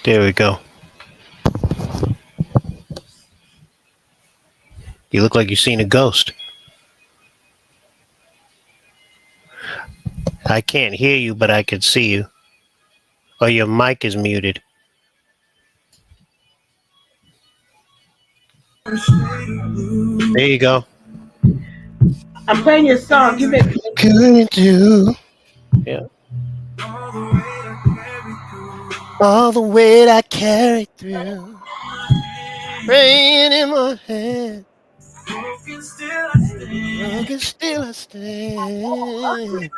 There we go. You look like you've seen a ghost. I can't hear you, but I can see you. Or your mic is muted. There you go. I'm playing your song. You make Could do. Yeah. All the weight I carry through. Rain in my head. Broken still I stand.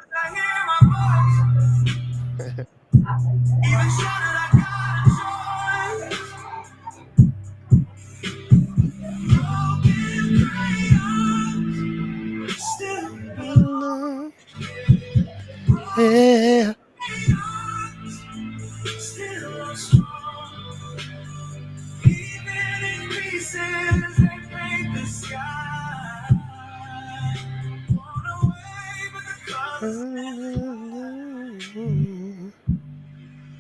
Yeah.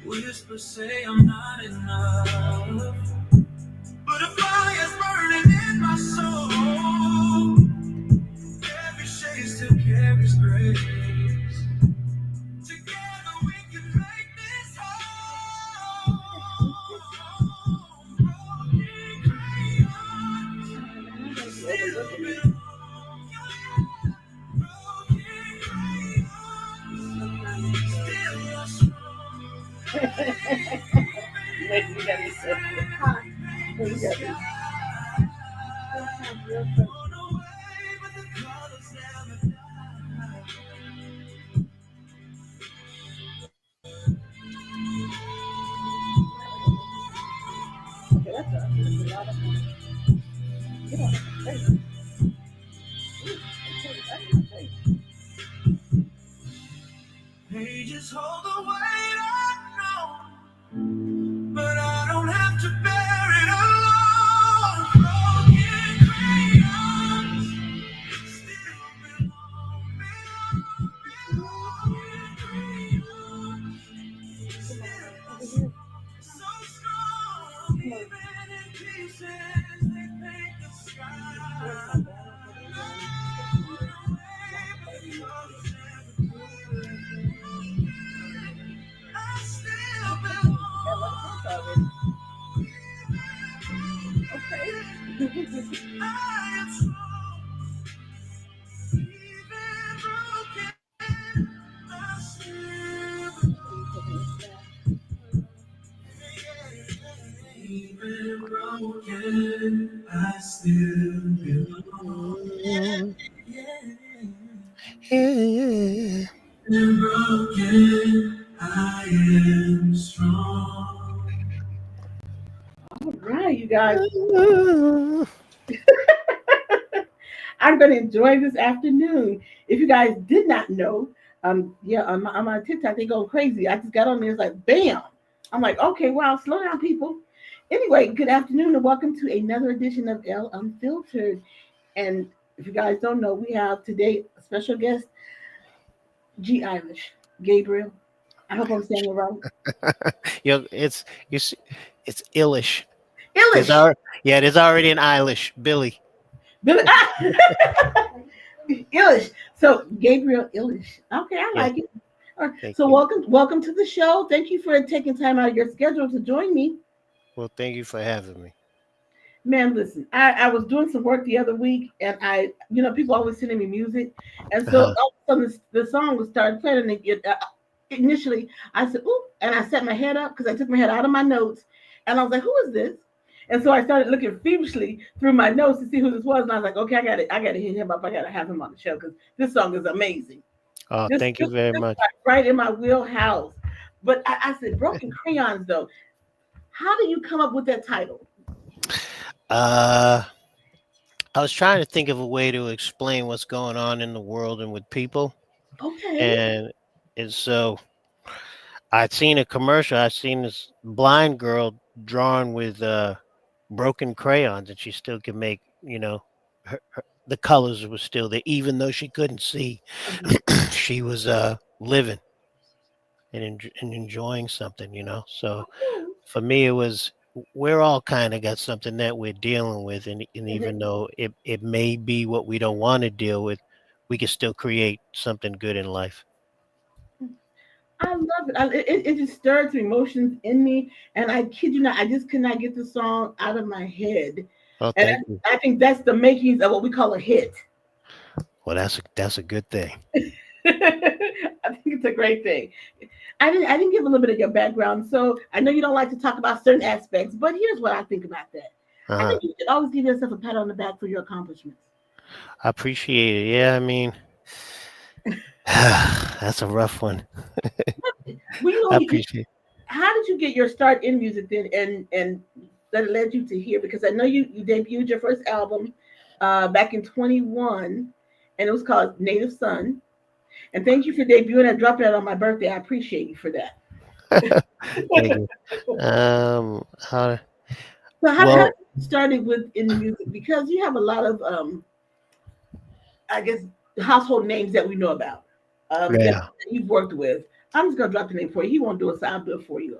Whisper say I'm not enough, but a fire's burning in my soul. Every shade still carries grace. Together we can make this whole. Broken crayons still belong. Broken crayons still are Wait, you got me set. You got me. Okay, that's a lot of fun. Get on my face. Pages hold the weight I know, but I don't have to bear it alone. Broken crayons still belong. Broken crayons still so strong, even in pieces they paint the sky. I still belong. I am strong, even broken. I still belong. Even broken, I still belong. Yeah. Even broken, I am strong. All right, you guys. I'm going to enjoy this afternoon. If you guys did not know, yeah, on my TikTok, they go crazy. I just got on there, it's like, bam. I'm like, okay, wow, slow down, people. Anyway, good afternoon and welcome to another edition of Elle Unfiltered. And if you guys don't know, we have today a special guest, G. Eilish, Gabriel. I hope I'm saying it right. It's you see, it's illish. There's Eilish. our yeah, there's already an Eilish. Billy. Billy, Eilish. So Gabriel Eilish. Okay, I Yes, like it. All right. thank So you. welcome to the show. Thank you for taking time out of your schedule to join me. Well, thank you for having me. Man, listen, I was doing some work the other week, and people always sending me music, and so Uh-huh. all of a sudden the song was started playing, and initially I said, "Oop," and I set my head up because I took my head out of my notes, and I was like, "Who is this?" And so I started looking feverishly through my notes to see who this was, and I was like, "Okay, I got to hit him up. I got to have him on the show because this song is amazing. Oh, This thank you this, very this much. right in my wheelhouse." But I said, "Broken crayons," though. How do you come up with that title? Uh, I was trying to think of a way to explain what's going on in the world and with people, Okay. and so I'd seen a commercial. I'd seen this blind girl drawn with broken crayons, and she still could make the colors were still there, even though she couldn't see. Mhm. She was living and enjoying something. So for me, it was we're all kind of got something that we're dealing with, and even Mhm. though it may be what we don't want to deal with, we can still create something good in life. I love it. It just stirs some emotions in me, and I kid you not, I just could not get the song out of my head. Oh, And thank you. I think that's the makings of what we call a hit. Well, that's a good thing. I think it's a great thing. I didn't give a little bit of your background, so I know you don't like to talk about certain aspects, but here's what I think about that. I Uh-huh. think you should always give yourself a pat on the back for your accomplishments. I appreciate it. Yeah, I mean, that's a rough one. Well, I appreciate. how did you get your start in music then, and that led you to here? Because I know you debuted your first album back in 21, and it was called Native Son. And thank you for debuting and dropping it on my birthday. I appreciate you for that. Thank you. How? So how Well, did you started with in the music? Because you have a lot of I guess household names that we know about that yeah. you've worked with. I'm just gonna drop the name for you. He won't do it, so I'll do it for you.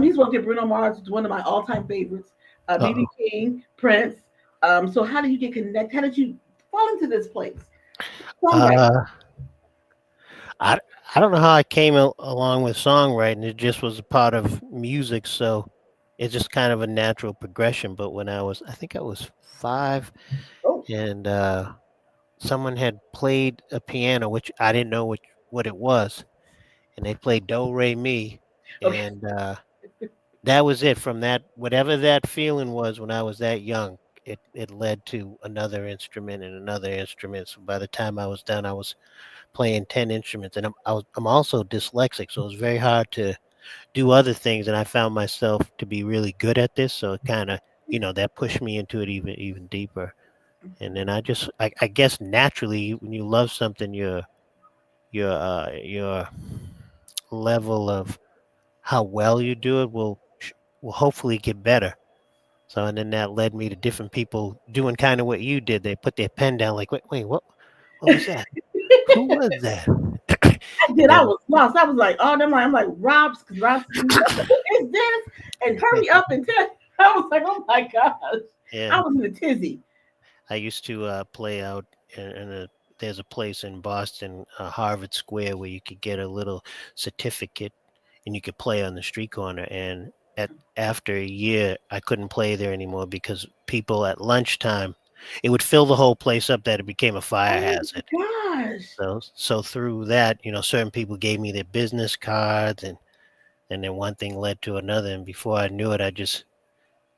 He's worked with Bruno Mars, which is one of my all-time favorites. BB Uh-oh. King, Prince. So how did you get connected? How did you fall into this place? Songwriting. Uh, I I don't know how I came along with songwriting. It just was a part of music, so it's just kind of a natural progression. But when I think I was 5, Oh, and someone had played a piano, which I didn't know what it was, and they played Do Re Mi, okay. and that was it. From that, whatever that feeling was when I was that young, it led to another instrument and another instrument. So by the time I was done, I was playing 10 instruments, and I'm also dyslexic, so it was very hard to do other things. And I found myself to be really good at this, so it kind of that pushed me into it even deeper. And then I guess naturally, when you love something, your level of how well you do it will hopefully get better. So, and then that led me to different people doing kind of what you did. They put their pen down, like, wait, what was that? Who was that? I And did. I then, was lost. I was like, oh, them. I'm like Rob's because Rob's. I was like, who is this? And hurry up and tell. I was like, oh my gosh. yeah, I was in a tizzy. I used to play out in a. There's a place in Boston, Harvard Square, where you could get a little certificate, and you could play on the street corner. And after a year, I couldn't play there anymore because people at lunchtime, it would fill the whole place up that it became a fire Oh hazard. my gosh. So through that, certain people gave me their business cards, and then one thing led to another, and before I knew it, I just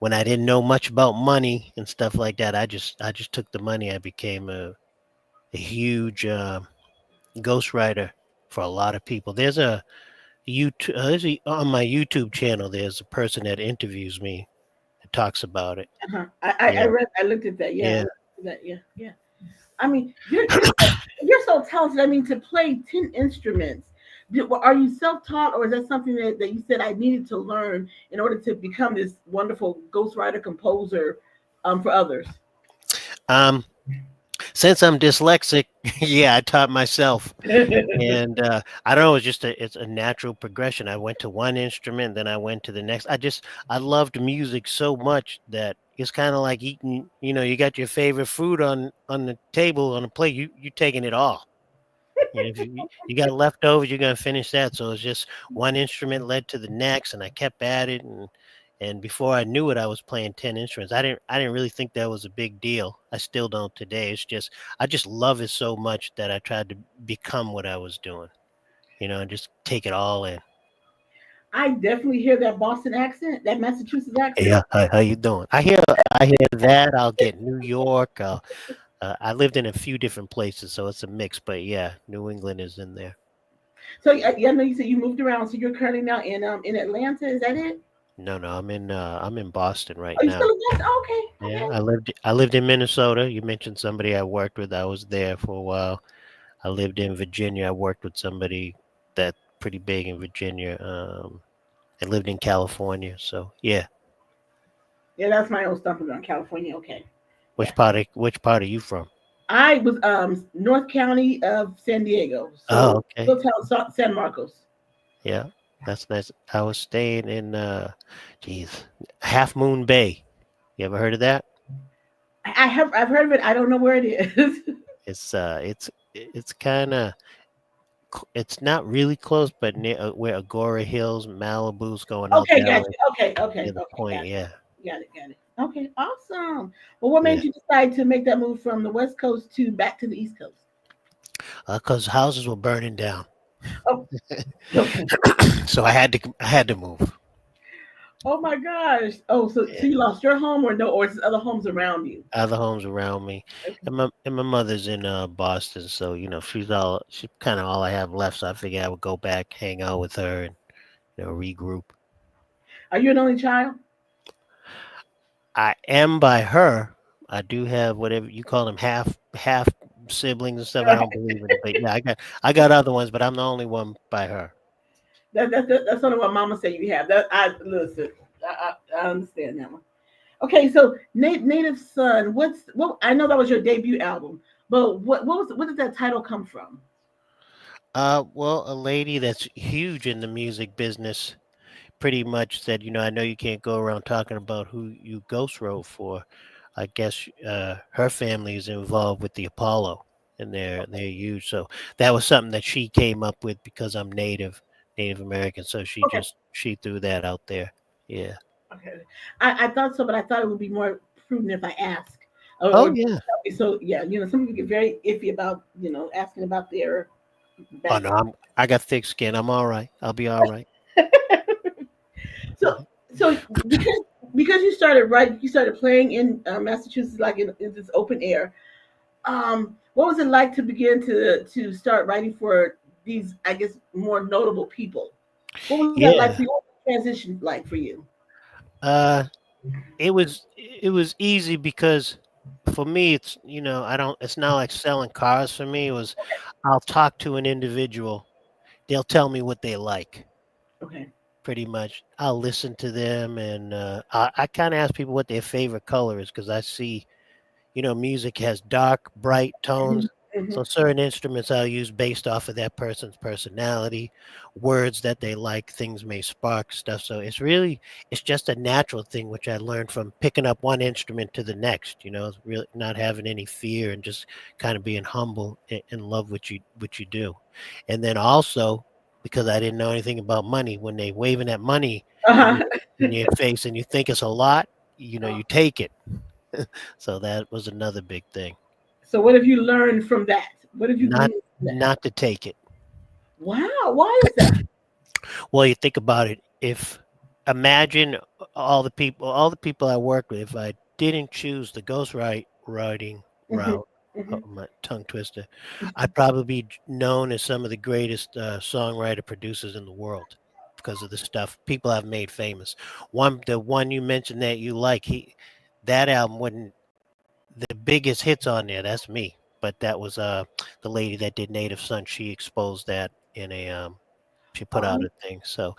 when I didn't know much about money and stuff like that, I just took the money. I became a huge ghostwriter for a lot of people. On my YouTube channel. There's a person that interviews me that talks about it. Uh-huh. I Yeah, read. I looked at that. Yeah, I yeah. looked at that. Yeah, yeah. I mean, you're so talented. I mean, to play 10 instruments. Are you self-taught, or is that something that you said I needed to learn in order to become this wonderful ghostwriter composer for others? Um, since I'm dyslexic, yeah, I taught myself. And I don't know, it's a natural progression. I went to one instrument, then I went to the next. I loved music so much that it's kind of like eating. You got your favorite food on the table on the plate. You taking it all. If you got leftovers, you're gonna finish that. So it's just one instrument led to the next, and I kept at it, and before I knew it, I was playing 10 instruments. I didn't really think that was a big deal. I still don't today. It's just I just love it so much that I tried to become what I was doing. And just take it all in. I definitely hear that Boston accent, that Massachusetts accent. Yeah, how you doing? I hear that. I'll get New York. I lived in a few different places, so it's a mix. But yeah, New England is in there. So yeah, I know you said you moved around. So you're currently now in Atlanta. Is that it? No, no, I'm in Boston right Are you now. still in Boston? Oh, okay, Yeah, okay. I lived in Minnesota. You mentioned somebody I worked with. I was there for a while. I lived in Virginia. I worked with somebody that pretty big in Virginia. I lived in California. So yeah, Yeah, that's my old stumping ground, California. Okay. Yeah. which part are you from? I was North County of San Diego, Oh, so okay. little town San Marcos. Yeah. That's nice. I was staying in geez, Half Moon Bay. You ever heard of that? I've heard of it. I don't know where it is. It's kind of it's not really close, but near where Agora Hills, Malibu's going out Okay, that got way. you. Okay, okay, Yeah, the okay, point. Yeah, got it, got it. Okay, awesome. Well, what yeah. made you decide to make that move from the West Coast to back to the East Coast? Because houses were burning down, Oh, okay. so I had to move. Oh my gosh. Oh, so Yeah, you lost your home or no, or it's other homes around you? other homes around me, Okay. and my mother's in Boston, so she's kind of all I have left. So I figured I would go back, hang out with her, and regroup. Are you an only child? I am by her. I do have whatever you call them half siblings and stuff. I don't believe in it, but yeah, I got other ones, but I'm the only one by her. That's only what Mama said you have. That I listen. I understand that one. Okay, so Native Son. What? I know that was your debut album, but what did that title come from? Well, a lady that's huge in the music business pretty much said, I know you can't go around talking about who you ghost wrote for. I guess her family is involved with the Apollo, and they're huge. So that was something that she came up with because I'm Native American. So Okay, she threw that out there. Yeah. okay. I thought so, but I thought it would be more prudent if I ask. Oh Or yeah. so yeah, some people get very iffy about asking about their Oh no, background. I got thick skin. I'm all right. I'll be all right. So so because you started right, you started playing in Massachusetts, like in this open air. What was it like to begin to start writing for these, I guess, more notable people? What was that like for you? Yeah. What was the transition like for you? Uh, it was easy because for me it's I don't it's not like selling cars for me. It was I'll talk to an individual. They'll tell me what they like. Okay. Pretty much, I'll listen to them, and I kind of ask people what their favorite color is because I see music has dark, bright Hmm. tones. Hmm. So certain instruments I'll use based off of that person's personality, words that they like, things may spark stuff. So it's just a natural thing, which I learned from picking up one instrument to the next. It's really not having any fear and just kind of being humble and love what you do. And then also because I didn't know anything about money, when they waving that money in Uh-huh. your in your face and you think it's a lot, you take it. So that was another big thing. So what have you learned from that? What have you Not gleaned from that? not to take it. Wow. Why is that? Well, you think about it. If imagine all the people I worked with, if I didn't choose the writing Hmm. route, Hmm. oh, my tongue twister, I'd probably be known as some of the greatest songwriter producers in the world because of the stuff people have made famous. The one you mentioned that you like, that album wouldn't the biggest hits on there. That's me. But that was the lady that did Native Son. She exposed that in a she put out Oh, a thing. So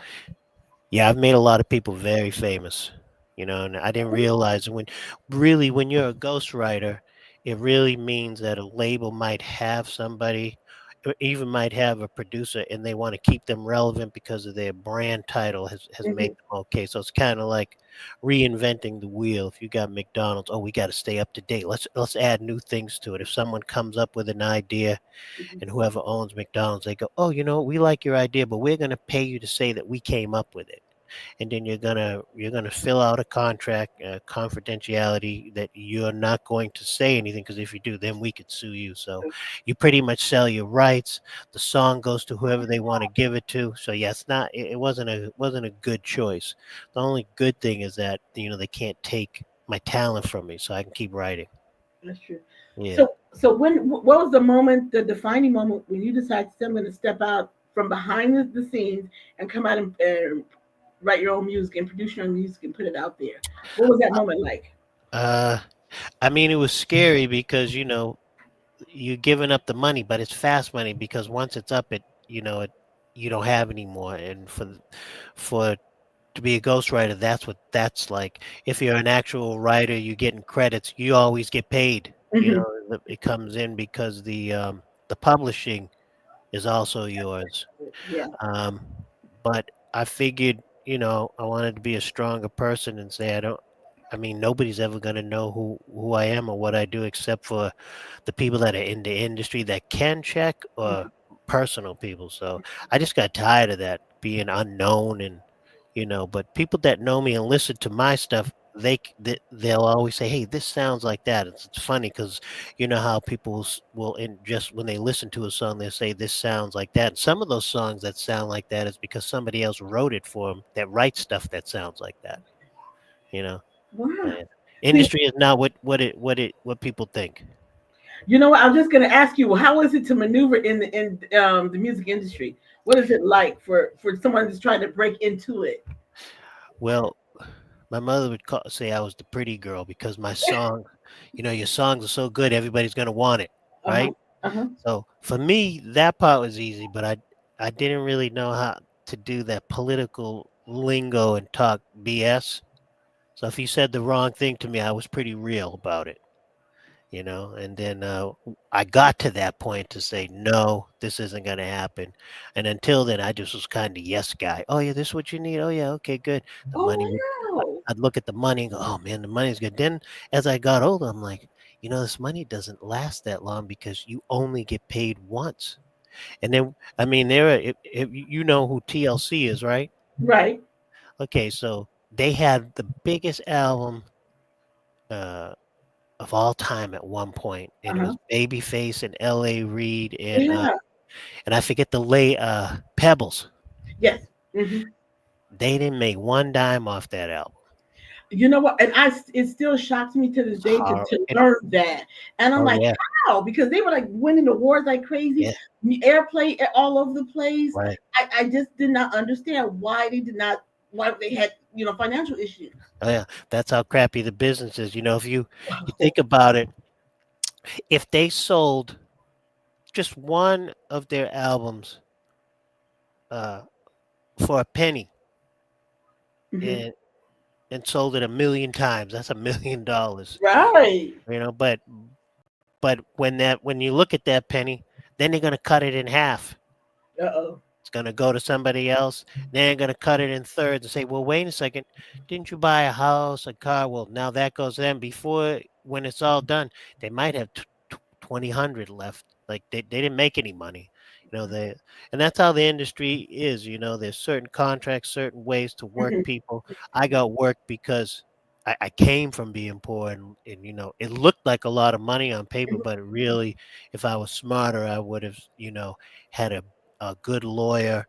yeah, I've made a lot of people very famous, and I didn't realize when you're a ghostwriter, it really means that a label might have somebody, or even might have a producer, and they want to keep them relevant because of their brand title has made hmm. them okay. So it's kind of like reinventing the wheel. If you got McDonald's, oh, we got to stay up to date. Let's add new things to it. If someone comes up with an idea Hmm. and whoever owns McDonald's, they go, "Oh, we like your idea, but we're going to pay you to say that we came up with it." And then you're gonna fill out a contract, confidentiality that you're not going to say anything because if you do, then we could sue you. So you pretty much sell your rights. The song goes to whoever they want to give it to. So yeah, it's not. It wasn't a good choice. The only good thing is that they can't take my talent from me, so I can keep writing. That's true. Yeah. So what was the moment, the defining moment when you decided I'm going to step out from behind the scenes and come out and write your own music and produce your own music and put it out there? What was that moment like? Uh, I mean, it was scary because you're giving up the money, but it's fast money because once it's up, you don't have any more. And for to be a ghostwriter, that's what that's like. If you're an actual writer, you're getting credits. You always get paid. Hmm. It comes in because the publishing is also yours. Yeah. Um, but I figured, I wanted to be a stronger person and say I don't. I mean, nobody's ever gonna know who I am or what I do except for the people that are in the industry that can check or personal people. So I just got tired of that being unknown and but people that know me and listen to my stuff, they'll always say, "Hey, this sounds like that." It's funny because you know how people will in just when they listen to a song, they say this sounds like that. And some of those songs that sound like that is because somebody else wrote it for them that writes stuff that sounds like that. You know, Wow. Uh, See, industry is not what people think. you know what? I was just going to ask you, well, how is it to maneuver in the music industry? What is it like for someone that's trying to break into it? Well, my mother would say I was the pretty girl because my song, your songs are so good, everybody's gonna want it, Uh huh. right? Uh huh. So for me, that part was easy, but I didn't really know how to do that political lingo and talk BS. So if you said the wrong thing to me, I was pretty real about it. And then I got to that point to say no, this isn't going to happen. And until then I just was kind of yes guy. Oh yeah, this is what you need. Oh yeah, okay, good. The money would Oh wow. I'd look at the money and go, oh man, the money's good. Then as I got older, I'm like, this money doesn't last that long because you only get paid once. And then I mean there are, if you know who TLC is, right? Right. Okay, so they had the biggest album uh of all time at one point, Uh and it huh. was Babyface and L.A. Reid Yeah. and I forget the late Pebbles. Yes. Hmm. They didn't make one dime off that album. You know what? And it still shocks me to this It's day hard. to learn that. And I'm Oh like, yeah, how? Because they were like winning awards like crazy, yeah, airplay all over the place. right. I just did not understand why they did not, why they had, financial issues. Oh yeah, that's how crappy the business is. If you think about it, if they sold just one of their albums uh, for a penny Hmm. and sold it a million times, that's $1 million. Right. But when you look at that penny, then they're gonna cut it in half. Uh oh. It's gonna go to somebody else. Then they're gonna cut it in thirds and say, "Well, wait a second, didn't you buy a house, a car?" Well, now that goes to them. Before, when it's all done, they might have 20 hundred left. Like they didn't make any money. They and that's how the industry is. There's certain contracts, certain ways to work Hmm. people. I got work because I came from being poor, and it looked like a lot of money on paper, but it really, if I was smarter, I would have had a good lawyer,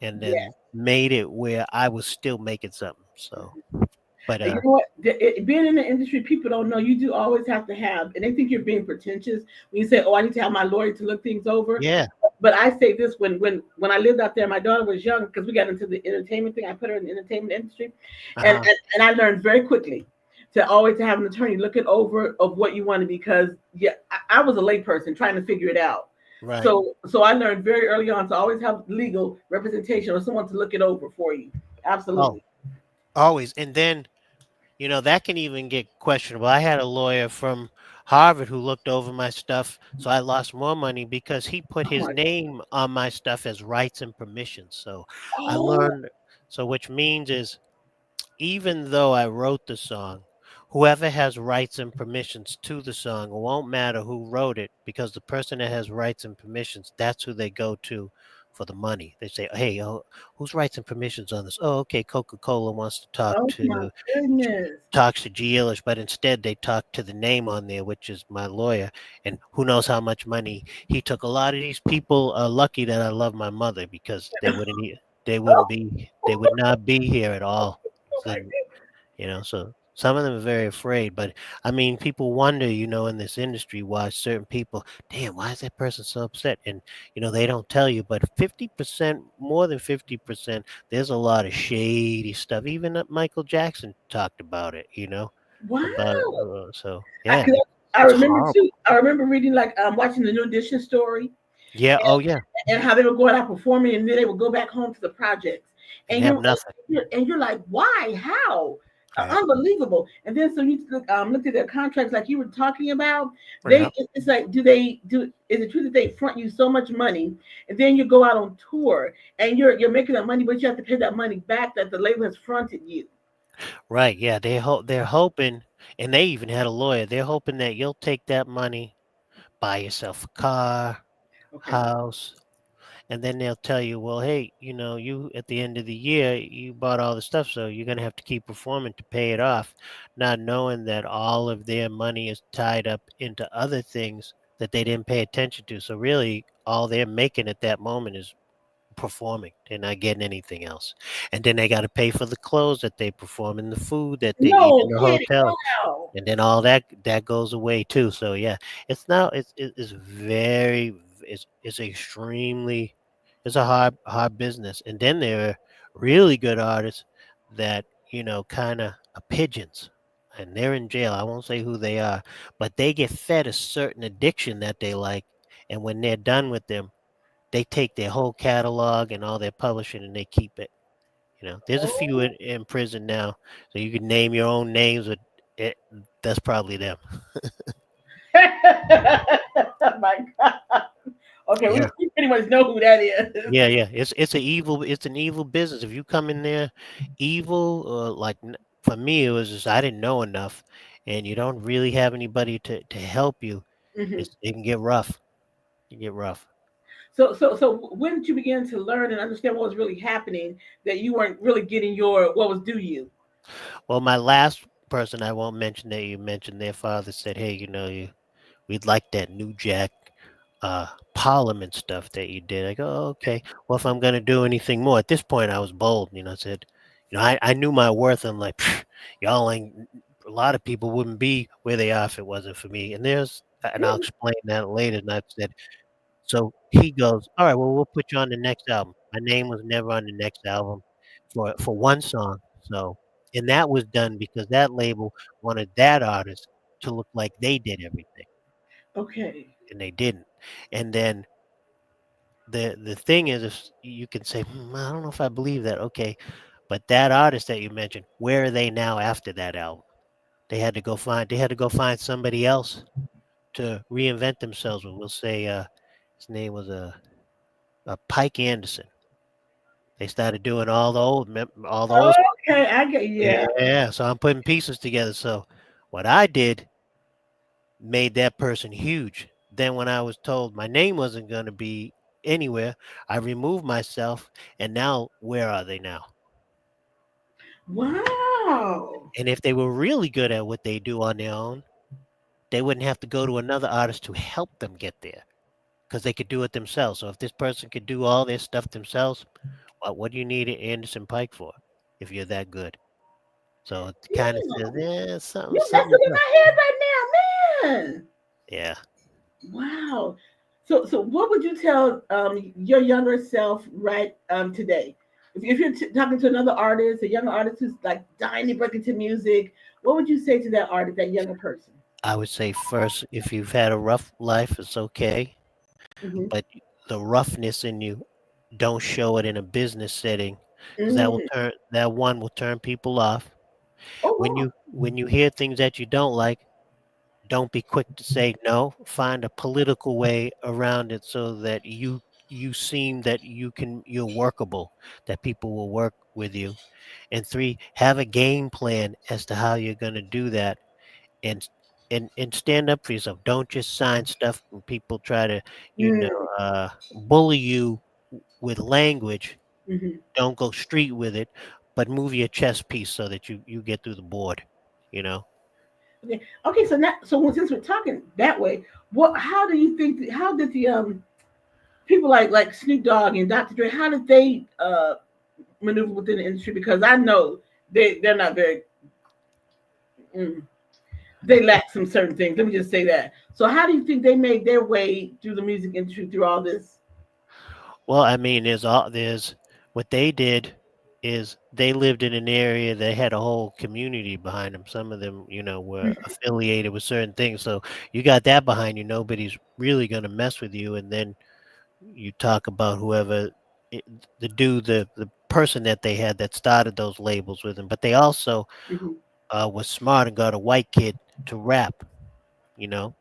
and then Yes. made it where I was still making something. So, but You know what? Being in the industry, people don't know you do always have to have, and they think you're being pretentious when you say, "Oh, I need to have my lawyer to look things over." yeah, But I say this when I lived out there, my daughter was young because we got into the entertainment thing. I put her in the entertainment industry, and uh-huh, and, and I learned very quickly to always have an attorney look it over of what you wanted because yeah, I was a layperson trying to figure it out. right. So I learned very early on to always have legal representation or someone to look it over for you. Oh, Absolutely. always, and then that can even get questionable. I had a lawyer from Harvard who looked over my stuff, so I lost more money because he put Oh his my. name on my stuff as rights and permissions. So I Oh. learned, so which means is even though I wrote the song, whoever has rights and permissions to the song, it won't matter who wrote it because the person that has rights and permissions, that's who they go to for the money. They say, "Hey, whose rights and permissions on this?" Oh, okay, Coca-Cola wants to Oh my goodness. talks to G. Eilish, but instead they talk to the name on there, which is my lawyer, and who knows how much money he took. A lot of these people are lucky that I love my mother because they would not be here at all. Oh my So, so some of them are very afraid, but I mean, people wonder, in this industry why certain people, damn, why is that person so upset? And they don't tell you, but 50%, more than 50%, there's a lot of shady stuff. Even Michael Jackson talked about it, about wow. so I, yeah, 'cause I it's remember horrible. too. I remember reading like watching the New Edition story Yeah, oh yeah, and how they were going out performing and then they would go back home to the projects and and have nothing. you're like why how Yeah. Unbelievable. And then so you looked at their contracts like you were talking about. Yeah. It's like, do they do? Is it true that they front you so much money, and then you go out on tour and you're making that money, but you have to pay that money back that the label has fronted you? Right. Yeah. They're hoping, and they even had a lawyer. They're hoping that you'll take that money, buy yourself a car, Okay. house, and then they'll tell you, well, hey, you at the end of the year you bought all the stuff, so you're gonna have to keep performing to pay it off, not knowing that all of their money is tied up into other things that they didn't pay attention to. So really, all they're making at that moment is performing. They're not getting anything else. And then they got to pay for the clothes that they perform and the food that they eat No in the kidding. hotel. Wow. And then all that goes away too. So yeah, it's very it's extremely it's a hard business. And then there are really good artists that kind of are pigeons, and they're in jail. I won't say who they are, but they get fed a certain addiction that they like, and when they're done with them, they take their whole catalog and all their publishing and they keep it. There's a few Oh. in prison now, so you can name your own names, but it, that's probably them. My God. Okay, Yeah, we pretty much know who that is. yeah. It's an evil business. If you come in there evil, like for me, it was just I didn't know enough, and you don't really have anybody to help you. Mhm. It can get rough. It can get rough. So when did you begin to learn and understand what was really happening, that you weren't really getting your what was due you? Well, my last person I won't mention that you mentioned, their father said, "Hey, we'd like that New Jack Parliament stuff that you did." I go, "Oh, okay. Well, if I'm going to do anything more," at this point, I was bold. I said, I knew my worth. I'm like, "Pfft, y'all ain't, a lot of people wouldn't be where they are if it wasn't for me." And I'll explain that later. And I said, so he goes, "All right, well, we'll put you on the next album." My name was never on the next album for one song. So, and that was done because that label wanted that artist to look like they did everything, Okay. and they didn't. And then the thing is, if you can say, I don't know if I believe that. Okay, but that artist that you mentioned, where are they now after that album? They had to go find somebody else to reinvent themselves with. We'll say his name was Pike Anderson. They started doing all those. Okay, I get, yeah. Yeah, so I'm putting pieces together. So what I did made that person huge. Then when I was told my name wasn't going to be anywhere, I removed myself, and now where are they now? Wow. And if they were really good at what they do on their own, they wouldn't have to go to another artist to help them get there because they could do it themselves. So if this person could do all their stuff themselves, what do you need Anderson Pike for if you're that good? So it kind of says, Damn. yeah, You messing something's in up. my head right now, man. Yeah, Wow. So what would you tell your younger self right today? If you're talking to another artist, a younger artist who's like dying to break into music, what would you say to that artist, that younger person? I would say first, if you've had a rough life, it's okay, Hmm. but the roughness in you, don't show it in a business setting, because Mm. that one will turn people off. Oh wow. When you hear things that you don't like, don't be quick to say no. Find a political way around it so that you seem that you're workable, that people will work with you. And three, have a game plan as to how you're going to do that, and and stand up for yourself. Don't just sign stuff when people try to, you know, Mm. bully you with language. Hmm. Don't go street with it, but move your chess piece so that you get through the board. You know. Okay. Okay. So now, since we're talking that way, what? How do you think? How did the people like Snoop Dogg and Dr. Dre? How did they maneuver within the industry? Because I know they're not very. Mm, they lack some certain things. Let me just say that. So how do you think they made their way through the music industry through all this? Well, I mean, there's what they did is they lived in an area that had a whole community behind them. Some of them, were affiliated with certain things. So you got that behind you. Nobody's really going to mess with you. And then you talk about whoever. it, the dude, the person that they had that started those labels with him, but they also Mm-hmm. was smart and got a white kid to rap. You know,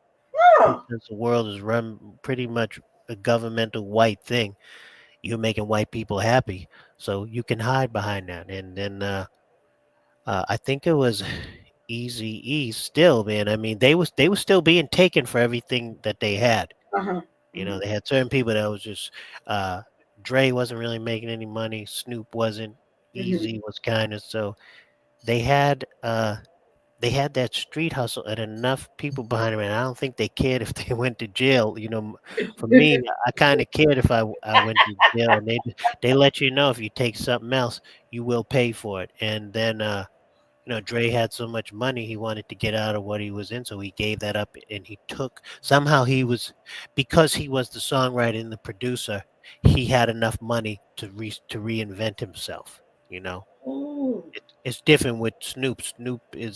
Oh, since the world is run pretty much a governmental white thing, you're making white people happy, so you can hide behind that. And then I think it was Easy E. Still, man. I mean, they was still being taken for everything that they had. uh-huh. You know, Mm-hmm. they had certain people that was just uh Dre wasn't really making any money, Snoop wasn't, Mm-hmm. Easy was kind of so they had they had that street hustle and enough people behind them, and I don't think they cared if they went to jail. You know, for me, I kind of cared if I went to jail, and they let you know if you take something else, you will pay for it. And then Dre had so much money, he wanted to get out of what he was in, so he gave that up and he took somehow he was because he was the songwriter and the producer, he had enough money to reinvent himself, you know. Oh. It's different with Snoop. Snoop i-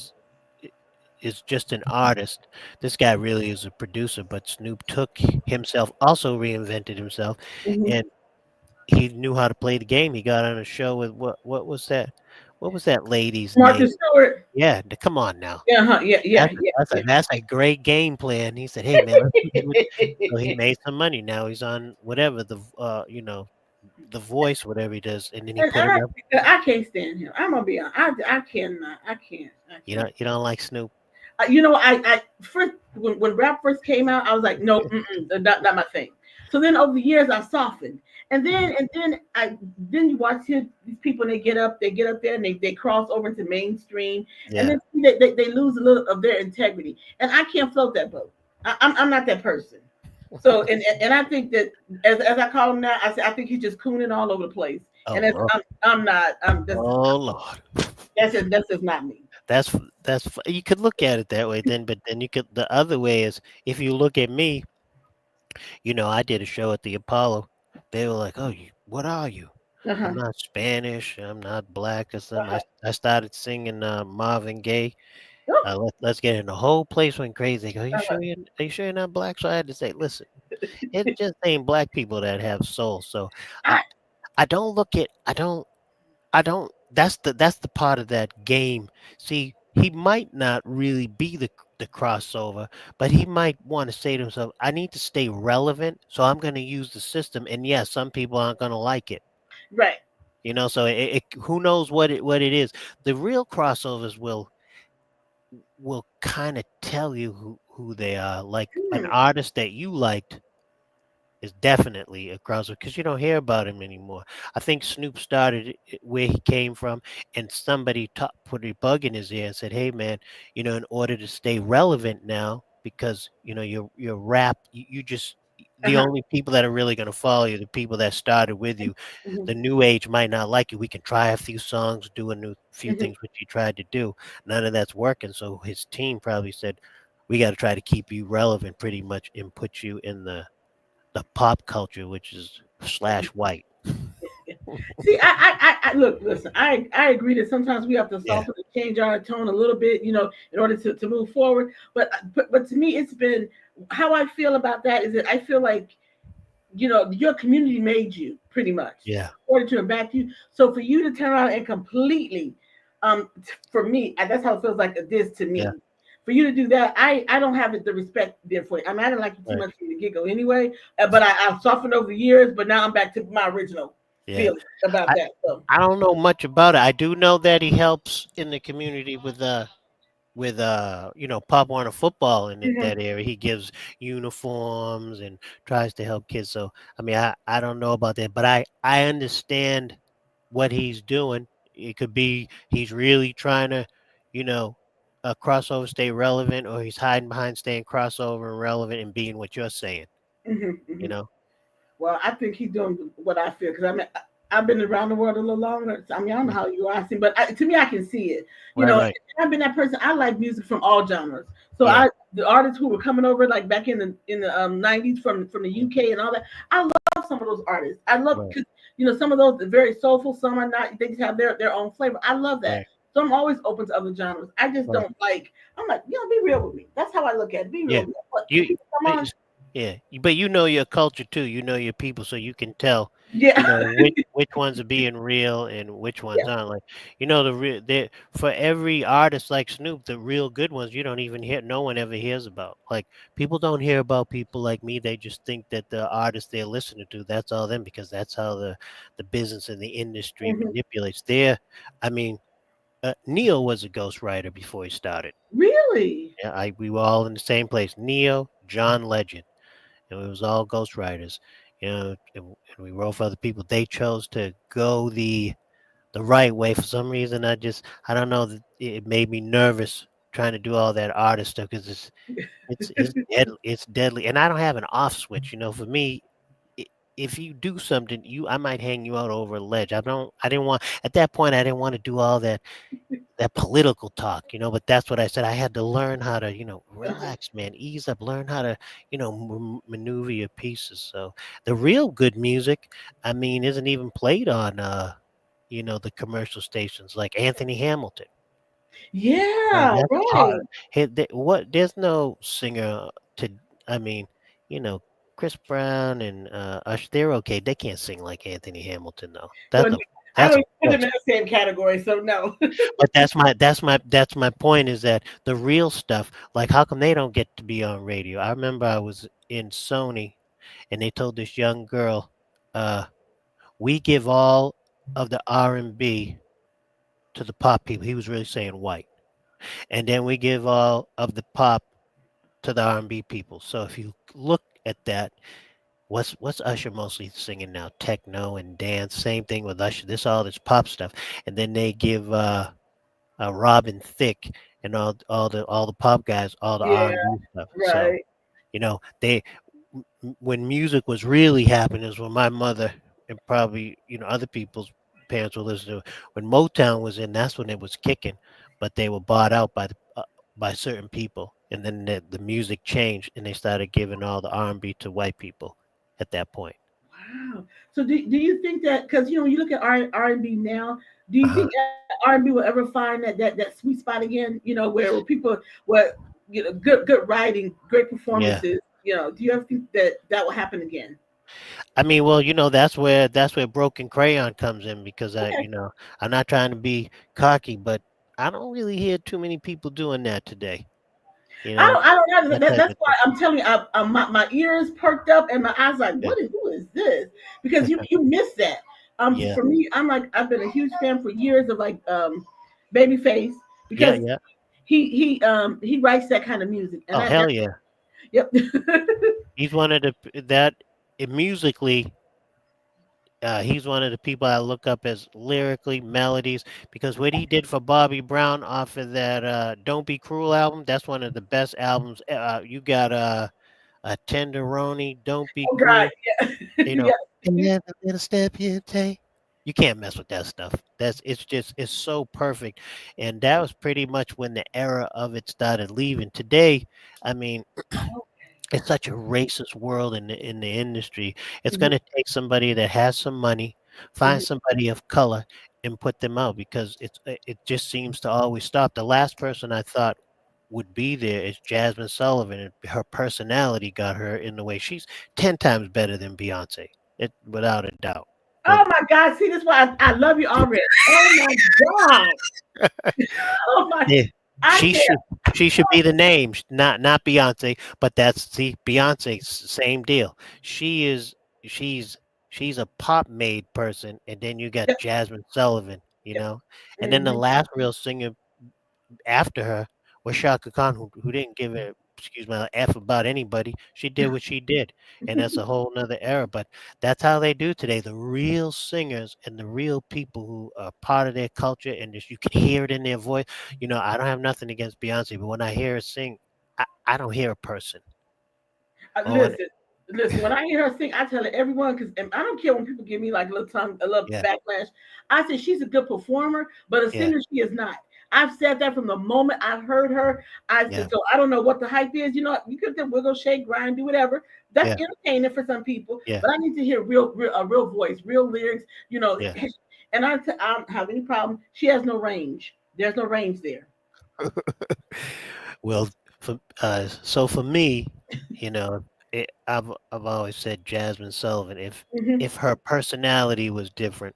is just an artist. This guy really is a producer, but Snoop took himself, also reinvented himself, Mm-hmm. and he knew how to play the game. He got on a show with what was that? What was that lady's name? Martha Stewart. Yeah, come on now. Yeah, huh. Yeah, yeah, That's a yeah, that's a yeah. that's a great game plan. He said, "Hey man, let's play with." So he made some money. Now he's on whatever the Voice, whatever he does, and then he put And it up. I can't stand him. I'm gonna be honest. I cannot. I can't. I can't. You don't like Snoop? I first when rap first came out, I was like, no, not my thing. So then over the years, I softened, and then you watch these people, and they get up there, and they cross over into mainstream, and Yeah, then they lose a little of their integrity, and I can't float that boat. I'm not that person. So and I think that as I call him now, I think he's just cooning all over the place, oh and that's, Lord, I'm not. oh Lord. That's just not me. You could look at it that way then, but then you could the other way is if you look at me, I did a show at the Apollo. They were like, "Oh, what are you?" Uh I'm huh. not Spanish. I'm not black or Uh something. huh. I started singing Marvin Gaye. Oh, Let's get in. The whole place went crazy. They go, uh-huh. are you sure you're not black? So I had to say, listen, it just ain't black people that have soul. So I I, I don't look at I don't. That's the part of that game. See, he might not really be the crossover, but he might want to say to himself, "I need to stay relevant, so I'm going to use the system." And yes, some people aren't going to like it. right. So who knows what it is. The real crossovers will kind of tell you who they are. Like an Hmm. artist that you liked is definitely a crossover because you don't hear about him anymore. I think Snoop started where he came from, and somebody put a bug in his ear and said, "Hey, man, in order to stay relevant now, because your rap, you just Uh the huh. only people that are really going to follow you, the people that started with you, Hmm. the new age might not like you. We can try a few songs, do a new few Hmm. things which you tried to do. None of that's working. So his team probably said." We got to try to keep you relevant pretty much and put you in the pop culture, which is slash white. See, I look, listen. I agree that sometimes we have to Yeah, soften and change our tone a little bit, in order to move forward. But to me, it's been how I feel about that is that I feel like your community made you pretty much, yeah, supported you and backed you. So for you to turn around and completely, for me, that's how it feels like it is to yeah, me. For you to do that, I don't have the respect there for you. I mean, I didn't like you too right, much from the get go anyway, but I've softened over the years. But now I'm back to my original yeah. feeling about I that. So. I don't know much about it. I do know that he helps in the community with Pop Warner football in Mhm, that area. He gives uniforms and tries to help kids. So I mean, I don't know about that, but I understand what he's doing. It could be he's really trying to, you know, crossover stay relevant, or he's hiding behind staying crossover and relevant and being what you're saying. mhm, You mhm. know, Well, I think he's doing what I feel because I mean I've been around the world a little longer. So, I mean I don't know yeah. how you are, but to me I can see it. You Right, know, right, I've been that person. I like music from all genres. So yeah, the artists who were coming over like back in the '90s from the mm, UK and all that. I love some of those artists. I love right, because some of those are very soulful. Some are not. They just have their own flavor. I love that. right, So I'm always open to other genres. I just right. don't like. I'm like, be real with me. That's how I look at it. Be real Yeah, with me. But when you, people come on, it's- yeah, but you know your culture too. You know your people, so you can tell. Yeah. which ones are being real and which ones Yeah. aren't. Like, the real for every artist like Snoop, the real good ones you don't even hear. No one ever hears about. Like, people don't hear about people like me. They just think that the artists they're listening to, that's all them, because that's how the business and the industry Mhm. manipulates. I mean, Neo was a ghostwriter before he started. Really? Yeah, we were all in the same place. Neo, John Legend, and it was all ghostwriters. And we wrote for other people. They chose to go the right way. For some reason, I don't know, it made me nervous trying to do all that artist stuff, because it's deadly, and I don't have an off switch. For me, if you do something, I might hang you out over a ledge. I didn't want at that point. I didn't want to do all that political talk, but that's what I said. I had to learn how to, Uh-huh. relax, man, ease up, learn how to, maneuver your pieces. So the real good music, I mean, isn't even played on, the commercial stations like Anthony Hamilton. Yeah, That's right. hard. There's no singer to, I mean, you know, Chris Brown and Usher, they're okay. They can't sing like Anthony Hamilton though. Well, I That's don't a even put them force. in the same category, so no. But that's my point, is that the real stuff, like, how come they don't get to be on radio? I remember I was in Sony and they told this young girl, uh, we give all of the R&B to the pop people. He was really saying white. And then we give all of the pop to the R&B people. So if you look at that, what's Usher mostly singing now? Techno and dance. Same thing with Usher. All this pop stuff. And then they give Robin Thicke and all the pop guys, all the Yeah, R&B stuff. So, right. they when music was really happening is when my mother and probably, other people's parents were listening to. When Motown was in, that's when it was kicking, but they were bought out by certain people, and then the music changed and they started giving all the R&B to white people at that point. Wow. So do you think that, because you look at R&B now, do you Uh-huh. think R&B will ever find that sweet spot again? Where people, where good writing, great Yeah. performances. Do you ever think that will happen again? I mean, well, that's where Broken Crayon comes in, because Okay. I'm not trying to be cocky, but I don't really hear too many people doing that today. You know, I don't know. that type That's of why thing. I'm telling you, my ears perked up and my eyes like, Yeah, who is this? Because you miss that. yeah, For me, I'm like, I've been a huge fan for years of like Babyface, yeah, because yeah. he writes that kind of music, and Oh, that hell yeah. yep. He's one of musically. He's one of the people I look up as lyrically, melodies, because what he did for Bobby Brown off of that "Don't Be Cruel" album, that's one of the best albums. You got a Tenderoni, "Don't Be Oh God, Cruel," you know, yeah. and every little step you take. You can't mess with that stuff. It's so perfect, and that was pretty much when the era of it started leaving. Today, I mean, it's such a racist world in the industry. It's Mhm, going to take somebody that has some money, find mhm. somebody of color, and put them out, because it just seems to always stop. The last person I thought would be there is Jasmine Sullivan, and her personality got her in the way. She's 10 times better than Beyonce, without a doubt. Oh But my God, see, that's why I love you already. Oh my God. Oh my, yeah, I she can't. should she should be the name, not Beyonce. But Beyonce's same deal. She's she's a pop made person, and then you got Yep, Jasmine Sullivan, yep. and then the Hmm. last real singer after her was Shaka Khan, who didn't give a, excuse my, f about anybody. She did what she did, and that's a whole nother era. But that's how they do today. The real singers and the real people who are part of their culture, and just you can hear it in their voice. I don't have nothing against Beyonce, but when I hear her sing, I don't hear a person. Oh, and Listen. When I hear her sing, I tell everyone, because I don't care when people give me like a little yeah, backlash. I say she's a good performer, but a yeah, singer she is not. I've said that from the moment I've heard her. I said yeah, so. I don't know what the hype is. You could wiggle, shake, grind, do whatever. That's yeah, entertaining for some people, yeah, but I need to hear a real voice, real lyrics. You know, yeah. and I don't have any problem. She has no range. There's no range there. Well, so for me, you know, I've always said Jasmine Sullivan. Hmm. If her personality was different,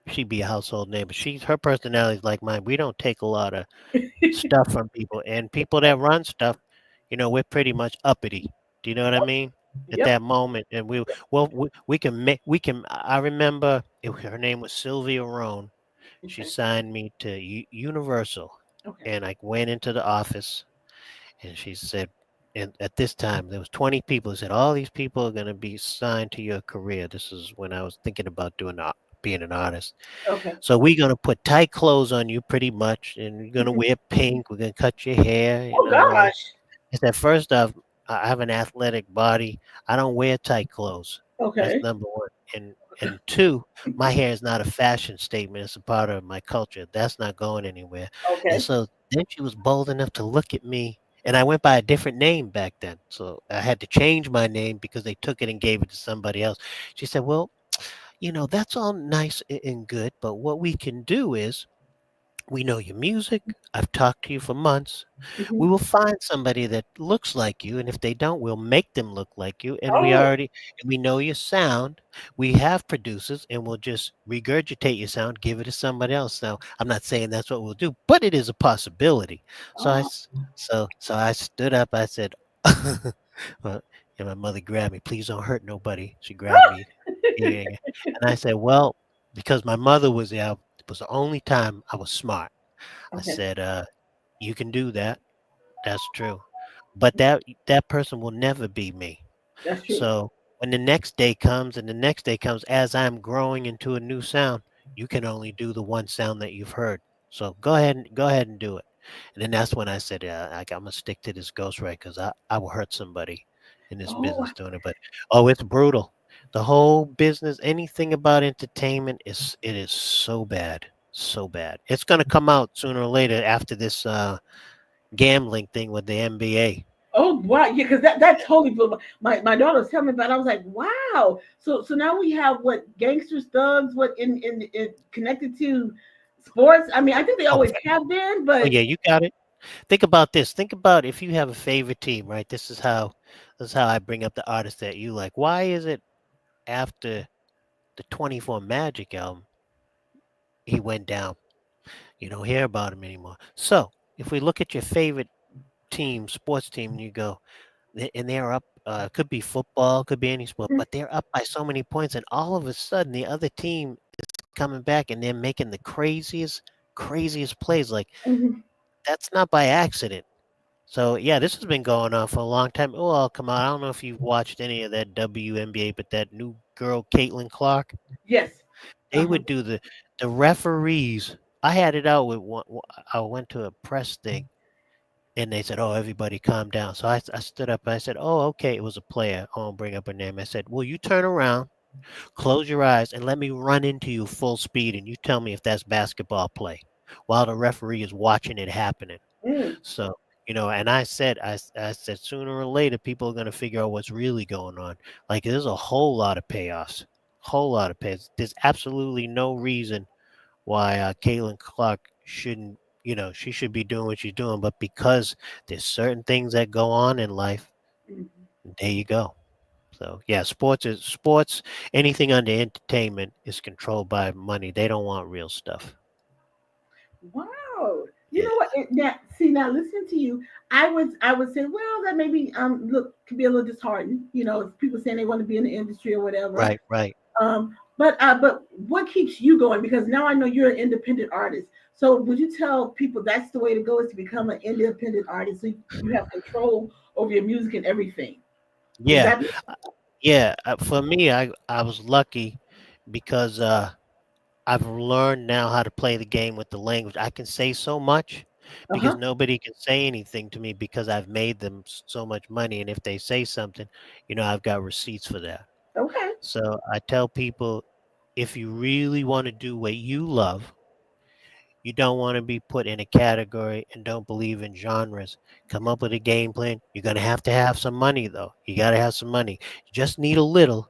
she'd be a household name. But her personality is like mine. We don't take a lot of stuff from people, and people that run stuff, we're pretty much uppity. Do you know what I mean? At Yep. that moment, and we can make we can. I remember her name was Sylvia Roan. She Okay. signed me to Universal, Okay. and I went into the office, and she said, and at this time there was 20 people. Said all these people are going to be signed to your career. This is when I was thinking about being an artist. Okay. So we're gonna put tight clothes on you pretty much, and you're gonna Mhm. wear pink. We're gonna cut your hair. Oh gosh. I said first off, I have an athletic body. I don't wear tight clothes. That's Okay. number one. And two, my hair is not a fashion statement. It's a part of my culture. That's not going anywhere. And Okay. so then she was bold enough to look at me. And I went by a different name back then. So I had to change my name because they took it and gave it to somebody else. She said, well, that's all nice and good, but what we can do is we know your music. I've talked to you for months. We Hmm. will find somebody that looks like you, and if they don't, we'll make them look like you. Oh. And we know your sound. We have producers, and we'll just regurgitate your sound, give it to somebody else. Now, I'm not saying that's what we'll do, but it is a possibility. So Oh. so I stood up. I said, well, and my mother grabbed me. Please don't hurt nobody. She grabbed me. Yeah, and I said, well, because my mother was there, it was the only time I was smart. I Okay. said, "You can do that. That's true, but that person will never be me." That's true. So when the next day comes and the next day comes, as I'm growing into a new sound, you can only do the one sound that you've heard. So go ahead and do it. And then that's when I said, I'm gonna stick to this ghostwrite because I will hurt somebody in this Oh. business doing it. But oh, it's brutal. The whole business, anything about entertainment is so bad, so bad. It's gonna come out sooner or later after this gambling thing with the NBA. Oh wow, yeah, because that totally blew my daughter was telling me about it. I was like, wow. So now we have what gangsters, thugs, what in connected to sports. I mean, I think they Oh, always have been, oh but yeah, you got it. Think about this. Think about if you have a favorite team, right? This is how I bring up the artist that you like. Why is it after the 24 Magic album he went down? You don't hear about him anymore. So if we look at your favorite team, sports team, and you go, and they're up. Could be football, could be any sport, but they're up by so many points, and all of a sudden the other team is coming back and they're making the craziest plays. Like mhm. that's not by accident. So yeah, this has been going on for a long time. Oh, come on! I don't know if you've watched any of that WNBA, but that new girl, Caitlin Clark, Yes. they Uh-huh. would do the referees. I had it out with one. I went to a press thing, and they said, "Oh, everybody, calm down." So I stood up and I said, "Oh, okay." It was a player. I won't bring up her name. I said, "Will you turn around, close your eyes, and let me run into you full speed, and you tell me if that's basketball play, while the referee is watching it happening." Mm. So, and I said sooner or later people are going to figure out what's really going on. Like there's a whole lot of payoffs, whole lot of payoffs. There's absolutely no reason why Caitlin Clark shouldn't, she should be doing what she's doing, but because there's certain things that go on in life, Mhm. there you go. So yeah, sports. Anything under entertainment is controlled by money. They don't want real stuff. Wow. You Yeah, know what? Now, see, now listening to you, I would say, well, that maybe look could be a little disheartened. You know, if people saying they want to be in the industry or whatever. right, right. But what keeps you going? Because now I know you're an independent artist. So would you tell people that's the way to go is to become an independent artist? So you have control over your music and everything. Would Yeah, that be yeah. For me, I was lucky because I've learned now how to play the game with the language. I can say so much uh because huh? nobody can say anything to me because I've made them so much money. And if they say something, I've got receipts for that. Okay. So I tell people if you really want to do what you love, you don't want to be put in a category and don't believe in genres. Come up with a game plan. You're going to have some money, though. You got to have some money. You just need a little.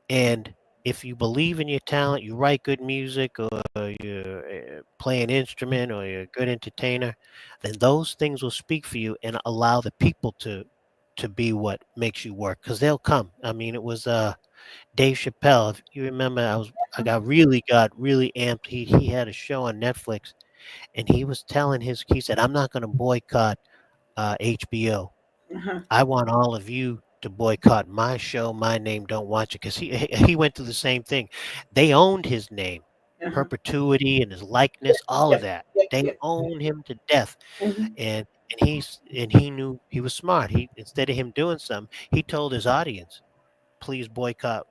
And if you believe in your talent, you write good music or you play an instrument or you're a good entertainer, then those things will speak for you and allow the people to to be what makes you work because they'll come. I mean, it was Dave Chappelle. If you remember, I got really amped. He had a show on Netflix, and he was telling he said, "I'm not going to boycott HBO. Uh-huh. I want all of you to boycott my show, my name. Don't watch it because he went through the same thing. They owned his name, Uh-huh. perpetuity, and his likeness, all of Yep. that. Yep. They Yep. own him to death, Mhm. and he knew he was smart. He instead of him doing something, he told his audience, "Please boycott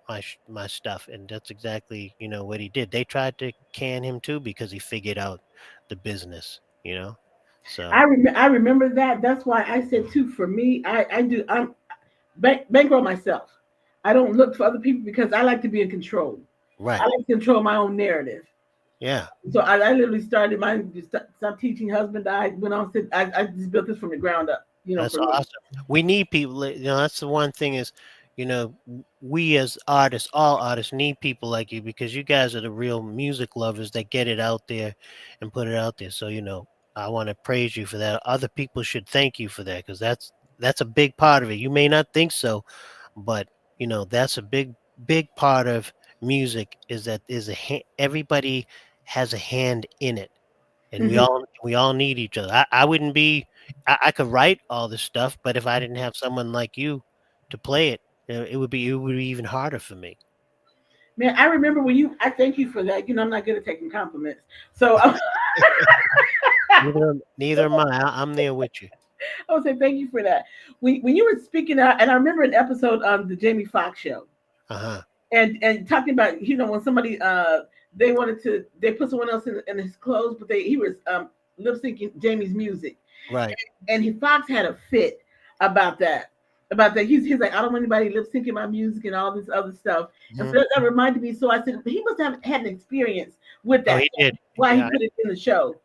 my stuff," and that's exactly what he did. They tried to can him too because he figured out the business. So I remember that. That's why I said too. For me, I do. I'm bankroll myself. I don't look for other people because I like to be in control. I right, like to control my own narrative. yeah. So I literally started mine. Stopped teaching. Husband died. Went on. I just built this from the ground up. That's For me. awesome. We need people. That's the one thing is, we as artists, all artists, need people like you because you guys are the real music lovers that get it out there and put it out there. So I want to praise you for that. Other people should thank you for that because that's a big part of it. You may not think so, but that's a big part of music is that everybody has a hand in it and we Hmm. all need each other. I wouldn't be I could write all this stuff, but if I didn't have someone like you to play it, it would be even harder for me. Man, I remember when you. I thank you for that. I'm not good at taking compliments. So Neither am I. I'm there with you. I would say thank you for that. When you were speaking out, and I remember an episode on the Jamie Foxx show, Uh huh. and talking about when somebody they put someone else in his clothes, but he was lip syncing Jamie's music, Right. and Fox had a fit about that. About that, he's like, I don't want anybody lip syncing my music and all this other stuff. And so Hmm. that reminded me. So I said he must have had an experience with Oh, that. he did. Why he Yeah, put it in the show?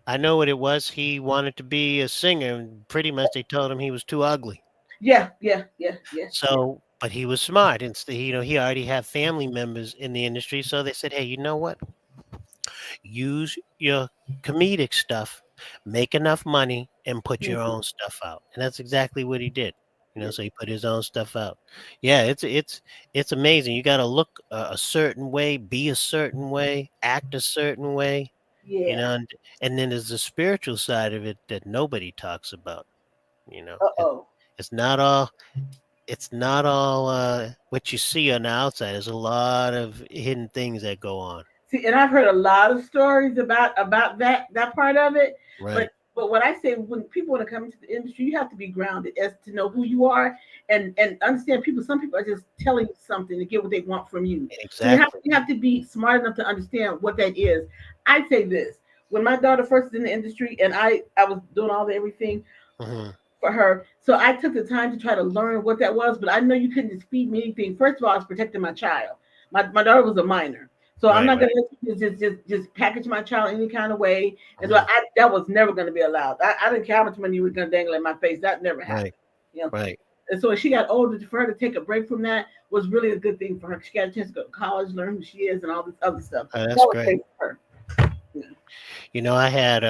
I know what it was. He wanted to be a singer, and pretty much they told him he was too ugly. Yeah, yeah, yeah, yeah, yeah. So, but he was smart. Instead, he already had family members in the industry, so they said, "Hey, you know what? Use your comedic stuff, make enough money, and put your Mhm. own stuff out." And that's exactly what he did. Yeah, So he put his own stuff out. Yeah, it's amazing. You got to look a certain way, be a certain way, act a certain way. yeah. And then there's the spiritual side of it that nobody talks about. You know, Uh it, oh. it's not all what you see on the outside. There's a lot of hidden things that go on. See, and I've heard a lot of stories about that part of it. But Right. but what I say, when people want to come into the industry, you have to be grounded as to know who you are and understand people. Some people are just telling you something to get what they want from you. So Exactly. you have to be smart enough to understand what that is. I say this: when my daughter first was in the industry, and I was doing all the everything Hmm. for her. So I took the time to try to learn what that was, but I know you couldn't just feed me anything. First of all, I was protecting my child. My daughter was a minor. So I'm Right. not Right. gonna let you just package my child any kind of way. And so Hmm. that was never gonna be allowed. I didn't care how much money you were gonna dangle in my face. That never Right. happened. You know. Right. And so as she got older, for her to take a break from that was really a good thing for her. She got a chance to go to college, learn who she is, and all this other stuff. Oh, That that's was great. great for her. Yeah. I had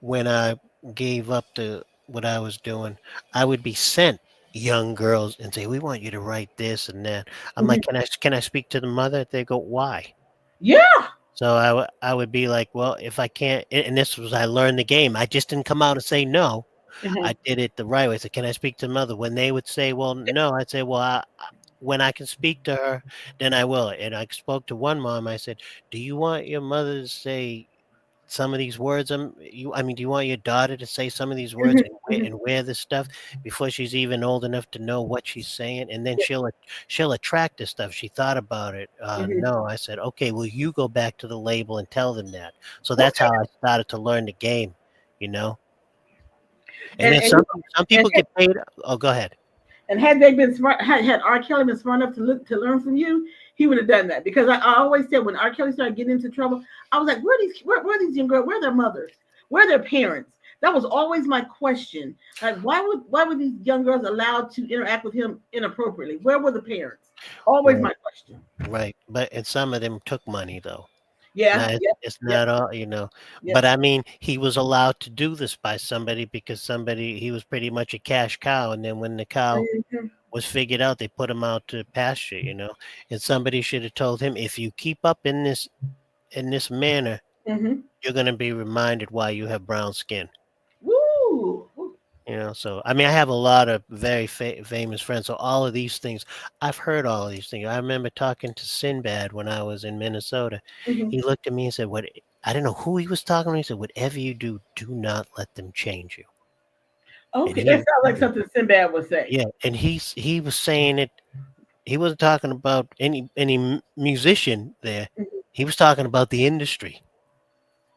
when I gave up the what I was doing, I would be sent young girls and say, "We want you to write this and that." I'm like, Mhm. "Can I speak to the mother?" They go, "Why?" Yeah. So I would be like, "Well, if I can't," and this was I learned the game. I just didn't come out and say no. Uh-huh. I did it the right way. I said, "Can I speak to mother?" When they would say, "Well, no," I'd say, "Well, when I can speak to her, then I will." And I spoke to one mom. I said, "Do you want your mother to say some of these words? I mean, do you want your daughter to say some of these words Mhm. and Mhm. wear this stuff before she's even old enough to know what she's saying? And then she'll attract this stuff. She thought about it. Mhm. No, I said, okay. Well, you go back to the label and tell them that. So that's how I started to learn the game. You know, and And then and some and people get paid. Oh, go ahead. And had they been smart, had R. Kelly been smart enough to look to learn from you, he would have done that. Because I always said when R. Kelly started getting into trouble, I was like, where are these young girls? Where are their mothers? Where are their parents? That was always my question. Like, why were these young girls allowed to interact with him inappropriately? Where were the parents? Always Right, my question. right. But and some of them took money though. Yeah, No, yeah, it's yeah, not all, you know. yeah. But I mean, he was allowed to do this by somebody because somebody he was pretty much a cash cow, and then when the cow Mhm, was figured out, they put him out to pasture, and somebody should have told him, if you keep up in this manner, mhm. you're going to be reminded why you have brown skin. Woo! Woo. So I mean, I have a lot of very famous friends. So all of these things, I've heard all of these things. I remember talking to Sinbad when I was in Minnesota. Mhm. He looked at me and said, "What?" I don't know who he was talking to. He said, "Whatever you do not let them change you." And Okay, that he, sounds like something Sinbad would say. yeah, and he was saying it. He wasn't talking about any musician there. Mhm. He was talking about the industry.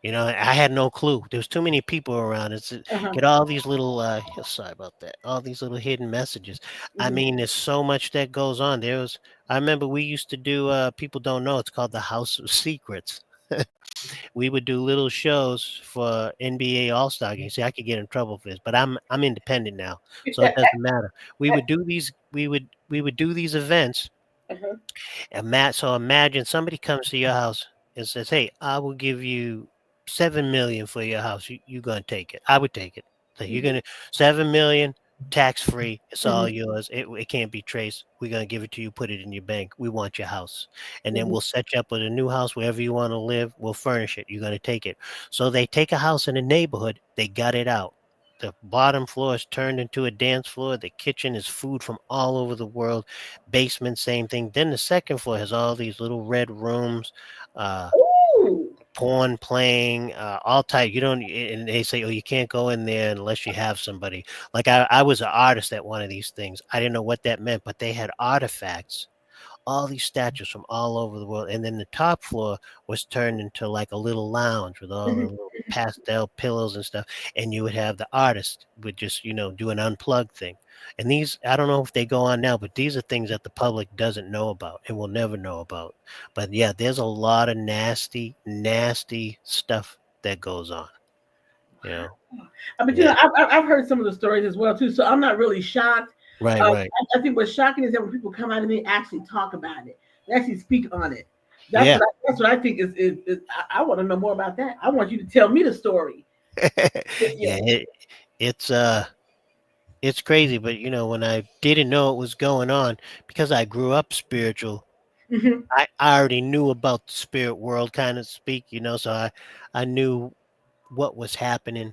I had no clue. There was too many people around. Uh-huh. Get all these little sorry about that. All these little hidden messages. I Mhm. mean, there's so much that goes on. I remember we used to do people don't know, it's called the House of Secrets. We would do little shows for NBA All-Star games. See, I could get in trouble for this, but I'm independent now, so it doesn't matter. We would do these events. Uh-huh. And so imagine somebody comes to your house and says, "Hey, I will give you 7 million for your house. You gonna take it? I would take it. So you're Mhm. gonna 7 million tax free. It's all Mhm. yours. It can't be traced. We're gonna give it to you. Put it in your bank. We want your house, and then Mhm. we'll set you up with a new house wherever you want to live. We'll furnish it. You're gonna take it." So they take a house in a neighborhood. They gut it out. The bottom floor is turned into a dance floor. The kitchen is food from all over the world. Basement, same thing. Then the second floor has all these little red rooms, uh, Ooh. porn playing, all type. You don't, and they say, "Oh, you can't go in there unless you have somebody." Like I was an artist at one of these things. I didn't know what that meant, but they had artifacts, all these statues from all over the world. And then the top floor was turned into like a little lounge with all the Mhm. little pastel pillows and stuff. And you would have the artist would just, do an unplugged thing. And these, I don't know if they go on now, but these are things that the public doesn't know about and will never know about. But yeah, there's a lot of nasty, nasty stuff that goes on, you know. But Yeah. I've heard some of the stories as well too, so I'm not really shocked. Right, right. I think what's shocking is that when people come out and they actually talk about it, they actually speak on it. Yeah. That's what I think is I want to know more about that. I want you to tell me the story. Yeah. Yeah, it's it's crazy, but when I didn't know it was going on, because I grew up spiritual, Hmm. I already knew about the spirit world, kind of speak, so I knew what was happening.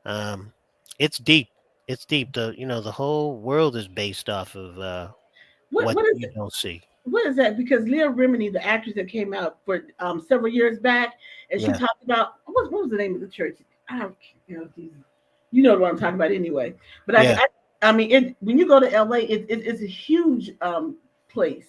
Um, it's deep. It's deep. The whole world is based off of What what what is you don't see. what is that? Because Leah Remini, the actress that came out for several years back, and she Yeah, talked about what was the name of the church? I don't, Jesus. You know what I'm talking about anyway. But yeah, I mean, when you go to LA, it's a huge place.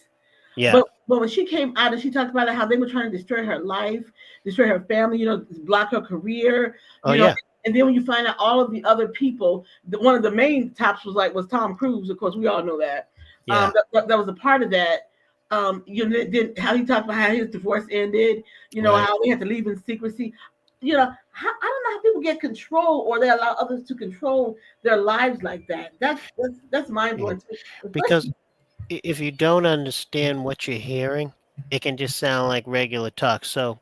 yeah. But when she came out and she talked about how they were trying to destroy her life, destroy her family, block her career, Oh you know. yeah, And then when you find out all of the other people, one of the main tops was Tom Cruise. Of course, we all know that. yeah. That was a part of that. Then how he talked about how his divorce ended. Right. How they had to leave in secrecy. I don't know how people get control or they allow others to control their lives like that. That's mind Yeah. blowing too. Because Especially. if you don't understand what you're hearing, it can just sound like regular talk. So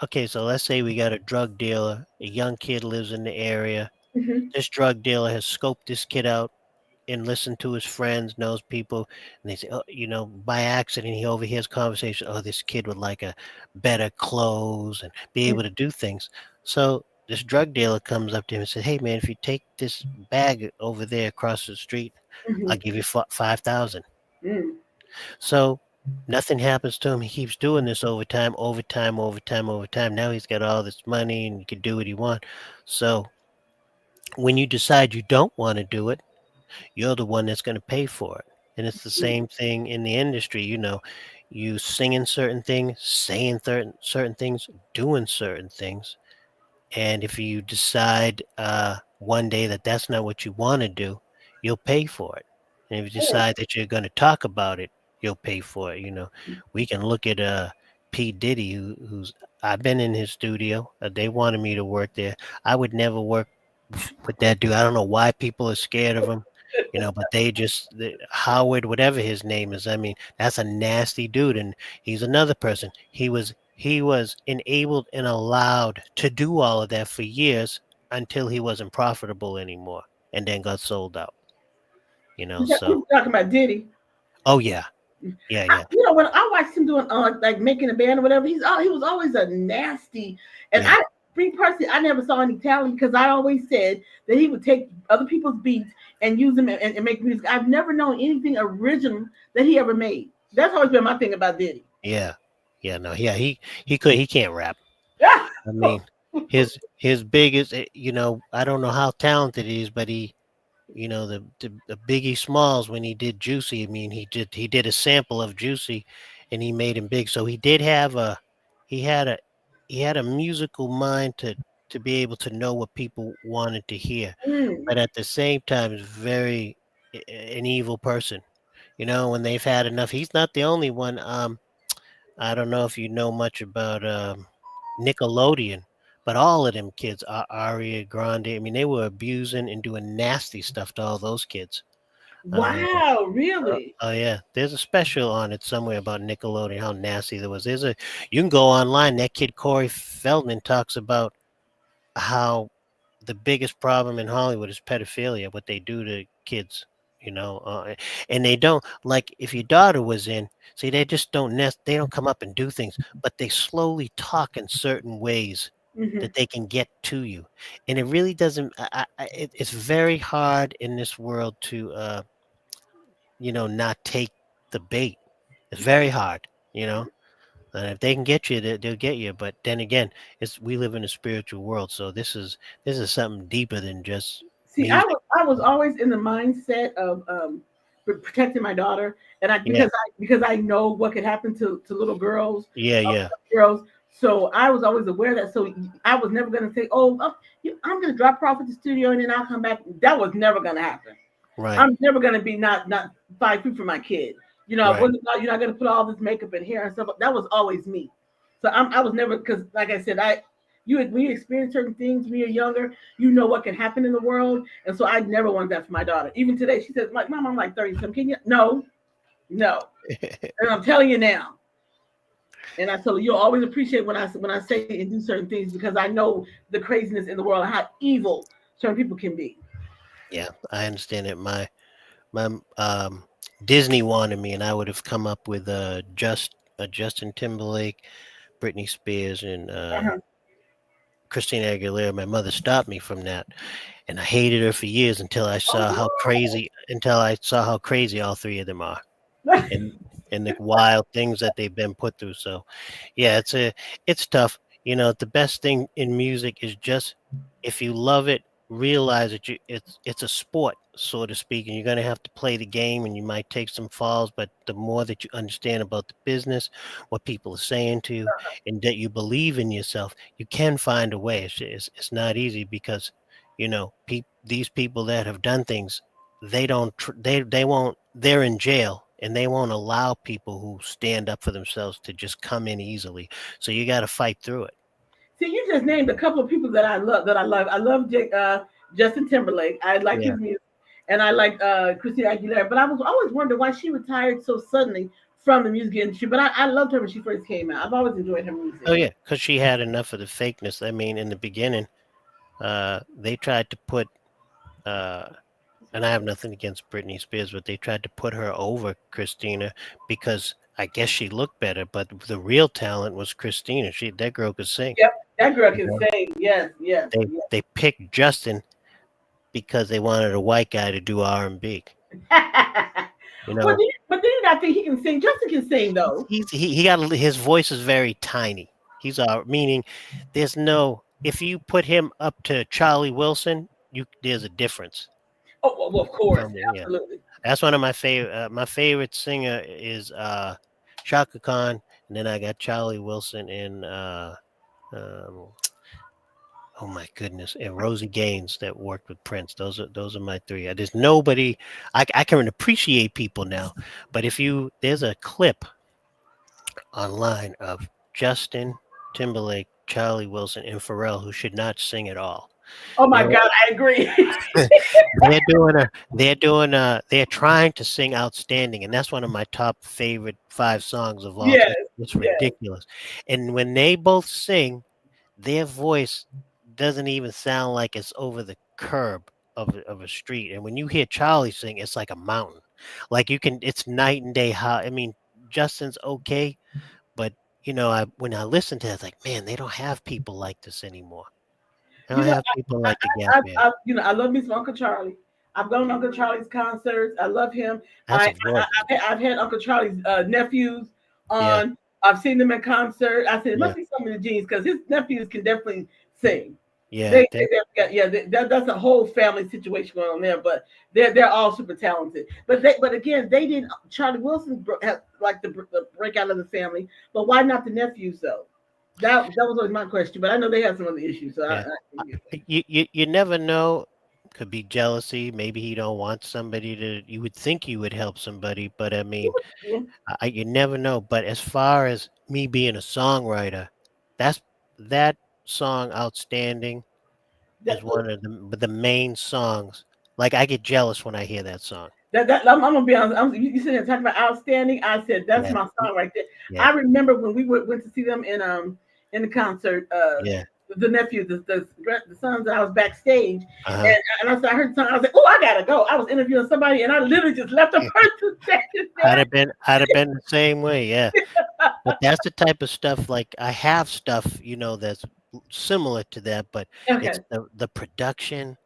okay, so let's say we got a drug dealer. A young kid lives in the area. Mhm, This drug dealer has scoped this kid out and listened to his friends, knows people, and they say, oh, by accident he overhears conversation. Oh, this kid would like a better clothes and be able to do things. So this drug dealer comes up to him and says, "Hey man, if you take this bag over there across the street, I'll mhm, give you 5,000." mm. So nothing happens to him. He keeps doing this over time, over time, over time, over time. Now he's got all this money and he can do what he wants. So when you decide you don't want to do it, you're the one that's going to pay for it. And it's the same thing in the industry. You singing certain things, saying certain things, doing certain things. And if you decide one day that that's not what you want to do, you'll pay for it. And if you Yeah. decide that you're going to talk about it, you'll pay for it. We can look at P Diddy, who's I've been in his studio. They wanted me to work there. I would never work with that dude. I don't know why people are scared of him. But Howard, whatever his name is. I mean, that's a nasty dude, and he's another person. He was enabled and allowed to do all of that for years until he wasn't profitable anymore, and then got sold out. So You talking about Diddy? oh yeah, yeah, I, yeah, when I watched him doing like making a band or whatever, he was always a nasty. And yeah, me personally, I never saw any talent because I always said that he would take other people's beats and use them and make music. I've never known anything original that he ever made. That's always been my thing about Diddy. yeah, yeah. No, yeah, he can't rap. Yeah. I mean, his biggest, I don't know how talented he is, but the Biggie Smalls when he did Juicy. I mean, he did a sample of Juicy, and he made him big. So he had a he had a musical mind to be able to know what people wanted to hear, Mm. but at the same time, is very an evil person. When they've had enough, he's not the only one. I don't know if you know much about Nickelodeon, but all of them kids, Aria Grande, I mean, they were abusing and doing nasty stuff to all those kids. Uh, Wow, oh, really? oh yeah, there's a special on it somewhere about Nickelodeon, how nasty there was. You can go online. That kid Corey Feldman talks about how the biggest problem in Hollywood is pedophilia, what they do to kids, and they don't like if your daughter was in. See, they just they don't come up and do things, but they slowly talk in certain ways Hmm. that they can get to you, and it really doesn't. It's very hard in this world to, not take the bait. It's very hard, and if they can get you, they'll get you. But then again, we live in a spiritual world, so this is something deeper than just See, music. I was always in the mindset of protecting my daughter, and Yeah, because I know what could happen to little girls, yeah, yeah. girls. So I was always aware of that. So I was never going to say, "Oh, I'm going to drop her off at the studio and then I'll come back." That was never going to happen. Right, I'm never going to be not 5 feet from my kid. I right. wasn't. You're not going to put all this makeup and hair and stuff. That was always me. So I was never because, like I said, when you experience certain things when you're younger, you know what can happen in the world, and so I never wanted that for my daughter. Even today, she says, "Like, Mom, I'm like 30 something. Can you?" No, no. And I'm telling you now. And I told her, you'll always appreciate when I say and do certain things because I know the craziness in the world and how evil certain people can be. Yeah, I understand it. My Disney wanted me, and I would have come up with Justin Timberlake, Britney Spears, and Uh-huh. Christina Aguilera. My mother stopped me from that, and I hated her for years until I saw how crazy all three of them are. Oh, and and the wild things that they've been put through. So, yeah, it's tough. The best thing in music is just if you love it, realize that it's a sport, so to speak, and you're gonna have to play the game, and you might take some falls. But the more that you understand about the business, what people are saying to you, and that you believe in yourself, you can find a way. It's not easy because these people that have done things they don't they won't they're in jail and they won't allow people who stand up for themselves to just come in easily. So you got to fight through it. see, you just named a couple of people that I love. That I love. I love Justin Timberlake. I like Yeah. his music, and I like Christina Aguilera. But I was always wondering why she retired so suddenly from the music industry. But I loved her when she first came out. I've always enjoyed her Oh music. yeah, because she had enough of the fakeness. I mean, in the beginning, they tried to put, uh, and I have nothing against Britney Spears, but they tried to put her over Christina because I guess she looked better. But the real talent was Christina. That girl could sing. Yep, that girl You can know? sing. Yes, yes, They yes. they picked Justin because they wanted a white guy to do R&B. You Well, know, but then you got to think he can sing. Justin can sing though. he got his voice is very tiny. He's meaning there's no if you put him up to Charlie Wilson, there's a difference Oh, well, of course, from yeah. absolutely. That's one of my favorite. My favorite singer is Shaka Khan, and then I got Charlie Wilson and um, oh my goodness, and Rosie Gaines that worked with Prince. Those are my three. There's nobody I can appreciate people now, but if there's a clip online of Justin Timberlake, Charlie Wilson, and Pharrell who should not sing at all. Oh my They're God, I agree. they're trying to sing outstanding, and that's one of my top favorite 5 songs of all Yes, time. It's yes. ridiculous. And when they both sing, their voice doesn't even sound like it's over the curb of a street. And when you hear Charlie sing, it's like a mountain. Like you can it's night and day how I mean, Justin's okay, but when I listen to it, it's like, man, they don't have people like this anymore. They You don't know, have people like the Gap Band. I love me some Uncle Charlie. I've gone to Uncle Charlie's concerts. I love him. That's a voice. I've had Uncle Charlie's nephews Yeah, on. I've seen them in concert. I said it yeah, must be something in the genes because his nephews can definitely sing. yeah. That's a whole family situation going on there. But they're all super talented. But again, they didn't. Charlie Wilson had like the breakout of the family. But why not the nephews though? That was always my question. But I know they have some other issues. So Yeah. I You never know. Could be jealousy. Maybe he don't want somebody to. You would think you would help somebody, but I mean, yeah. you never know. But as far as me being a songwriter, that's that song outstanding is That, one of the main songs. Like I get jealous when I hear that song. I'm gonna be honest. You sitting there talking about outstanding. I said that's Yeah, my song right there. yeah, I remember when we went to see them in the concert. yeah. The nephew, the sons. I was backstage, Uh huh. I heard the song. I was like, oh, I gotta go. I was interviewing somebody, and I literally just left the person standing I'd have been the same way. Yeah. But that's the type of stuff like I have stuff, that's similar to that, but there. Okay. it's the production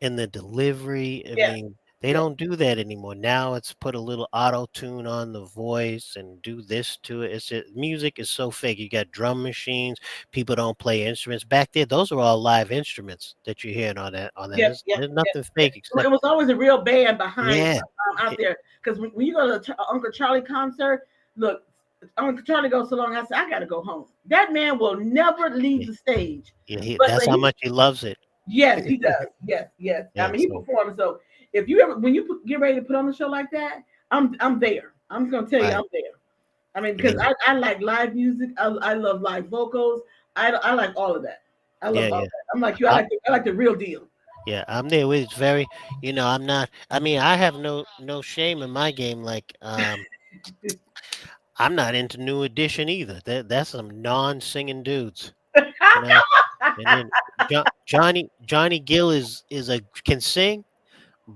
and the delivery. I Yeah. mean, they Yeah. don't do that anymore. Now it's put a little auto tune on the voice and do this to it. Music is so fake. You got drum machines. People don't play instruments. Back there, those are all live instruments that you're hearing on that. Yep. Yep. There's Yep. nothing Yep. fake except It was always a real band behind yeah, out it- there. Because when you go to Uncle Charlie concert, look, Uncle Charlie goes so long. I said, I gotta go home. That man will never leave yeah, the stage. yeah, But that's how he, much he loves it. yes, he does. Yes, yes. I Yeah, mean, he so performs. So if you ever, when you get ready to put on a show like that, I'm there. I'm just gonna tell you, right. I'm there. I mean, I because mean, I like live music. I love live vocals. I like all of that. I love yeah, all yeah. of that. I'm like you. I, I like the real deal. Yeah, I'm there with it's very, I'm not I mean, I have no shame in my game like I'm not into New Edition either. That's some non-singing dudes, you know. And then Johnny Gill is a can sing,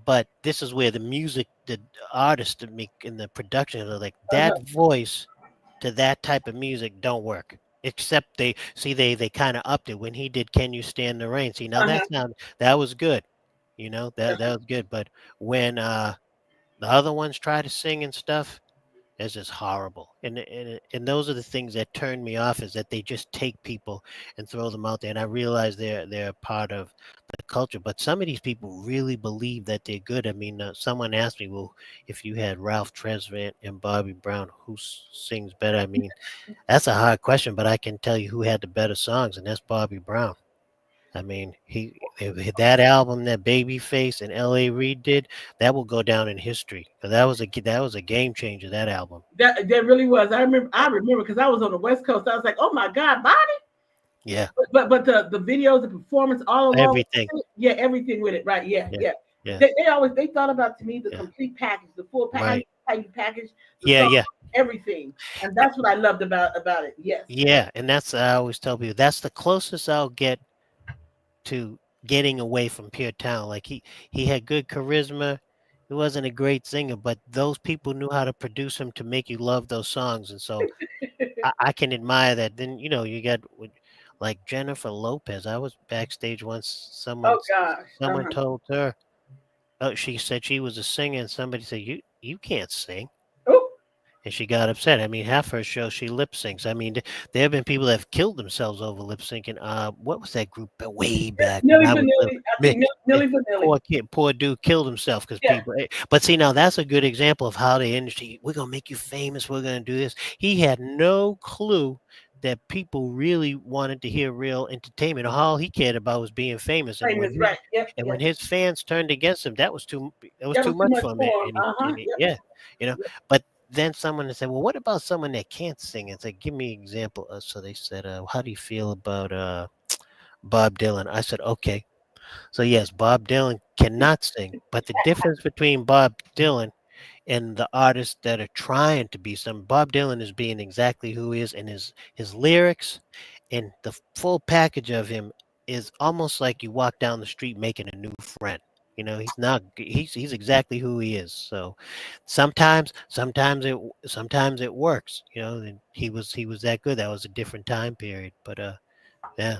but this is where the music the artist to make in the production are like that voice to that type of music don't work. Except they kind of upped it when he did "Can You Stand the Rain." See now that was good, that was good. But when the other ones try to sing and stuff, it's just horrible. And those are the things that turn me off is that they just take people and throw them out there. And I realize they're a part of the culture, but some of these people really believe that they're good. I mean, someone asked me, well, if you had Ralph Tresvant and Bobby Brown, who sings better? I mean, that's a hard question, but I can tell you who had the better songs, and that's Bobby Brown. I mean, that album that Babyface and L.A. Reid did, that will go down in history. 'Cause that was a game changer. That album. That really was. I remember because I was on the West Coast. I was like, oh my God, Bobby. Yeah, But the videos, the performance, all along, everything. yeah, everything with it, right? Yeah, Yeah, yeah. yeah, They thought about to me the yeah. complete package, the full package, Right. how you package the Yeah, song, yeah, everything, and that's what I loved about it. Yes. yeah. And that's I always tell people that's the closest I'll get to getting away from pure talent. Like he had good charisma. He wasn't a great singer, but those people knew how to produce him to make you love those songs, and so I can admire that. Then you got like Jennifer Lopez. I was backstage once. Oh gosh. Someone told her, oh, she said she was a singer, and somebody said you can't sing, Oh, and she got upset. I mean, half her show she lip syncs. I mean, there have been people that have killed themselves over lip syncing. What was that group way back when Millie I was little? Vanilli. I think Yeah, Millie Vanilli. poor kid, poor dude killed himself because Yeah. people. But see, now that's a good example of how the industry. We're gonna make you famous. We're gonna do this. He had no clue that people really wanted to hear real entertainment. All he cared about was being famous. And Famous, right? Yep. when Yep. his fans turned against him, that was That too was too much much for him. for him. Yep. Yeah, you know. Yep. But then someone said, "Well, what about someone that can't sing?" And said, "Give me an example." So they said, "How do you feel about Bob Dylan?" I said, "Okay." So yes, Bob Dylan cannot sing, but the difference between Bob Dylan and the artists that are trying to be some, Bob Dylan is being exactly who he is, and his lyrics and the full package of him is almost like you walk down the street making a new friend. You know, he's not he's exactly who he is. So sometimes it works, you know, and he was that good. That was a different time period, but yeah.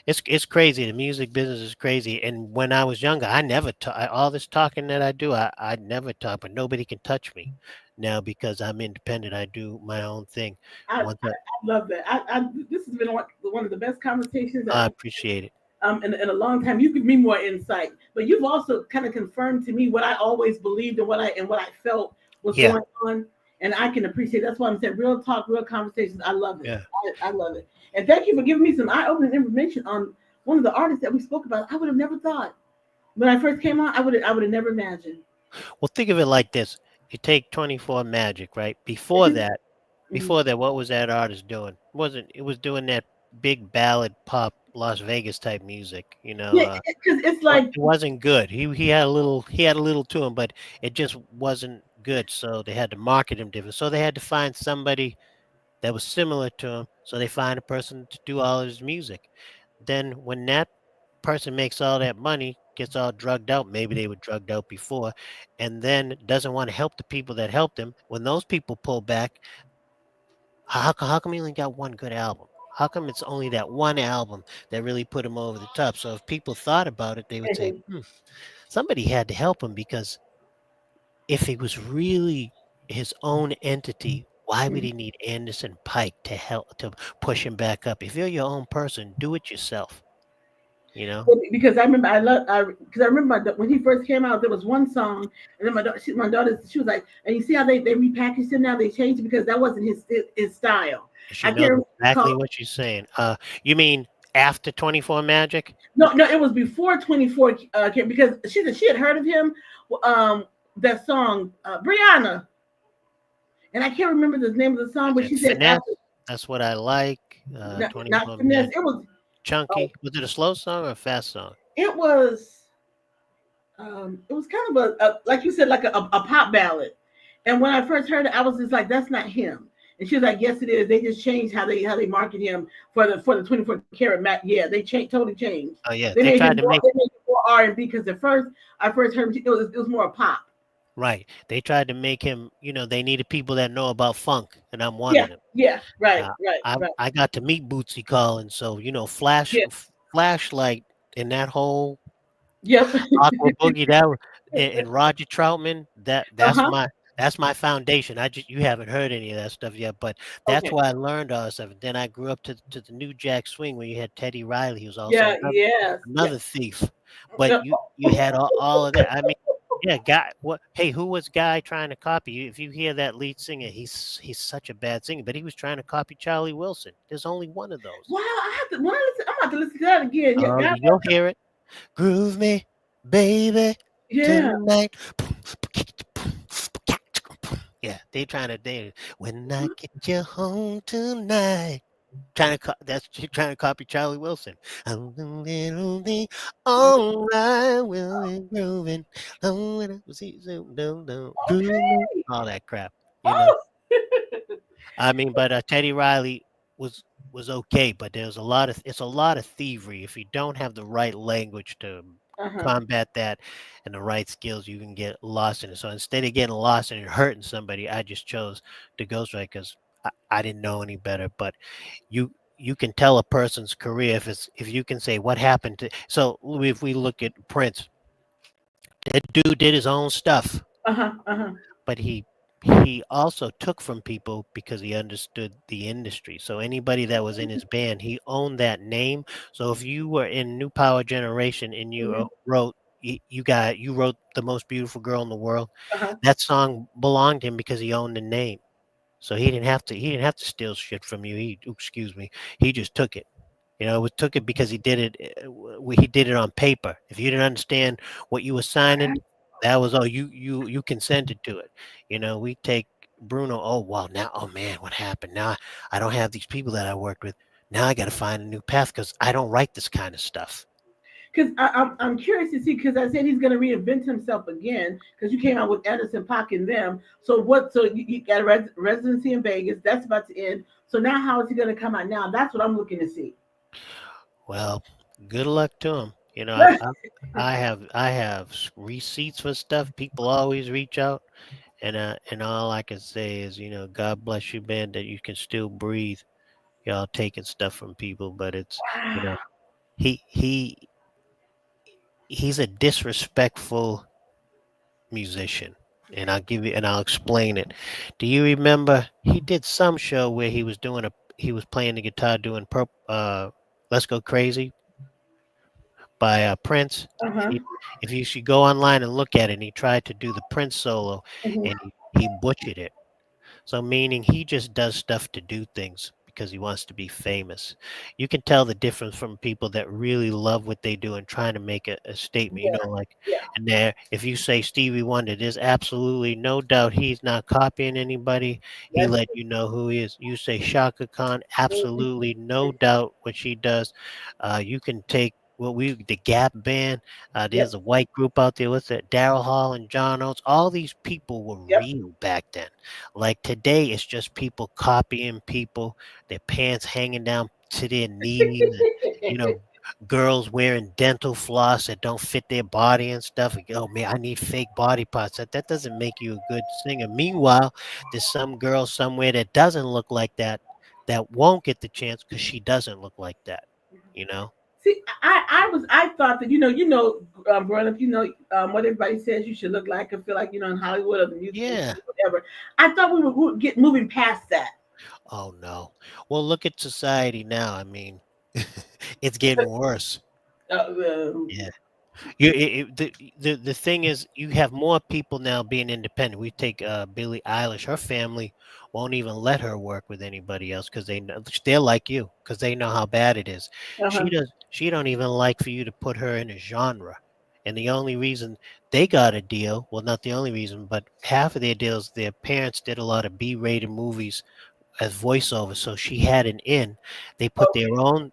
It's crazy. The music business is crazy. And when I was younger, I never talk. All this talking that I do, I never talk. But nobody can touch me now because I'm independent. I do my own thing. Once I love that. This has been one of the best conversations I appreciate it. in a long time. You give me more insight, but you've also kind of confirmed to me what I always believed and what I felt was Yeah, going on, and I can appreciate. That's why I'm saying real talk, real conversations. I love it. yeah. I love it, and thank you for giving me some eye-opening information on one of the artists that we spoke about. I would have never thought when I first came on. I would have never imagined. Well, think of it like this: you take 24 Magic, right? Before that, what was that artist doing? Wasn't it was doing that big ballad pop Las Vegas type music? Yeah, because it's like It wasn't good. He had a little to him, but it just wasn't good. So they had to market him different. So they had to find somebody that was similar to him. So they find a person to do all his music. Then when that person makes all that money, gets all drugged out, maybe they were drugged out before, and then doesn't want to help the people that helped him. When those people pull back, how come he only got one good album? How come it's only that one album that really put him over the top? So if people thought about it, they would say, somebody had to help him because if he was really his own entity, why would he need Anderson Pike to help to push him back up? If you're your own person, do it yourself. You know? because I remember because I remember when he first came out, there was one song, and then my daughter, she was like, and you see how they repackaged him now, they changed it because that wasn't his style. She I knows can't remember what it's exactly called. what she's saying. You mean after 24 Magic? No, no, it was before 24 because she said she had heard of him, um, that song Brianna, and I can't remember the name of the song, Was but it she said Finesse? after That's what I like. not 24 finesse, Magic. uh, Chunky. Was it a slow song or a fast song? it was it was kind of a like you said, like a pop ballad. And when I first heard it, I was just like, "That's not him." And she was like, "Yes, it is. They just changed how they market him for the 24 karat mat. Yeah, they totally changed. Oh yeah, They they made tried him to more make they made him more R&B because at first I first heard him, it was more pop. right. They tried to make him. They needed people that know about funk, and I'm one Yeah, of them. yeah, right, Uh, right, I right. I got to meet Bootsy Collins, so Yeah, Flashlight in that whole yep. Aqua Boogie and Roger Troutman. That's Uh-huh. my foundation. You haven't heard any of that stuff yet, but that's Okay. where I learned all that stuff. Then I grew up to the New Jack Swing where you had Teddy Riley, who was also Yeah, yes, yeah. another thief. But you had all of that. I mean, yeah, guy. What? Hey, who was Guy trying to copy you? If you hear that lead singer, he's such a bad singer, but he was trying to copy Charlie Wilson. There's only one of those. Wow, when I listen, I'm about to listen to that again. Yeah, Oh, God, you'll hear it. Groove me, baby, yeah. tonight. Yeah, they when I get you home tonight. Trying to copy Charlie Wilson. I'm a little thing, all right, will be grooving. Oh, when I see you, don't groove me. Okay. All that crap, you know. Oh, I mean, but Teddy Riley was was okay, but it's a lot of thievery. If you don't have the right language to uh-huh. combat that and the right skills, you can get lost in it. So instead of getting lost in it and hurting somebody, I just chose to ghostwrite because I didn't know any better. But you can tell a person's career if you can say what happened to. So if we look at Prince, that dude did his own stuff, Uh-huh. Uh-huh. but he also took from people because he understood the industry. So anybody that was in his band, he owned that name. So if you were in New Power Generation and you Mhm. you wrote the most beautiful girl in the world, Uh-huh. that song belonged to him because he owned the name. So he didn't have to steal shit from you. Excuse me. He just took it. Took it because he did it on paper. If you didn't understand what you were signing, that was all you consented to it. We take Bruno. Oh well, now oh man, what happened? Now I don't have these people that I worked with. Now I got to find a new path because I don't write this kind of stuff. because I'm curious to see because I said he's going to reinvent himself again because you came out with Anderson Paak and them. So what? So you got a residency in Vegas that's about to end. So now how is he going to come out now? That's what I'm looking to see. Well, good luck to him. You know, I have receipts for stuff. People always reach out, and all I can say is, you know, God bless you, man, that you can still breathe. Y'all taking stuff from people, but it's, you know, Wow. he he he's a disrespectful musician. And I'll explain it. Do you remember he did some show where he was playing the guitar doing Let's Go Crazy by Prince. Uh huh. If you should go online and look at it, and he tried to do the Prince solo, Hmm. and he butchered it. So meaning he just does stuff to do things because he wants to be famous. You can tell the difference from people that really love what they do and trying to make a statement. You Yeah. know, like, Yeah. and there, if you say Stevie Wonder, there's absolutely no doubt he's not copying anybody. He That's let you know who he is. You say Shaka Khan, true. absolutely no doubt what she does. You can take the Gap Band. Yep. There's a white group out there. What's that? Daryl Hall and John Oates. All these people were Yep. real back then. Like today, it's just people copying people, their pants hanging down to their knees, and, you know, girls wearing dental floss that don't fit their body and stuff. Like, oh man, I need fake body parts. That doesn't make you a good singer. Meanwhile, there's some girl somewhere that doesn't look like that, that won't get the chance because she doesn't look like that. You know? See, I thought that growing up, what everybody says you should look like or feel like, in Hollywood or the music Yeah. industry, whatever. I thought we would get moving past that. Oh no. Well, look at society now. I mean, it's getting worse. Uh, Yeah. The thing is, you have more people now being independent. We take Billie Eilish. Her family won't even let her work with anybody else because they know they're like you because they know how bad it is. uh-huh. She don't even like for you to put her in a genre. And the only reason they got a deal, well, not the only reason, but half of their deals, their parents did a lot of B-rated movies as voiceover, so she had an in. They put their own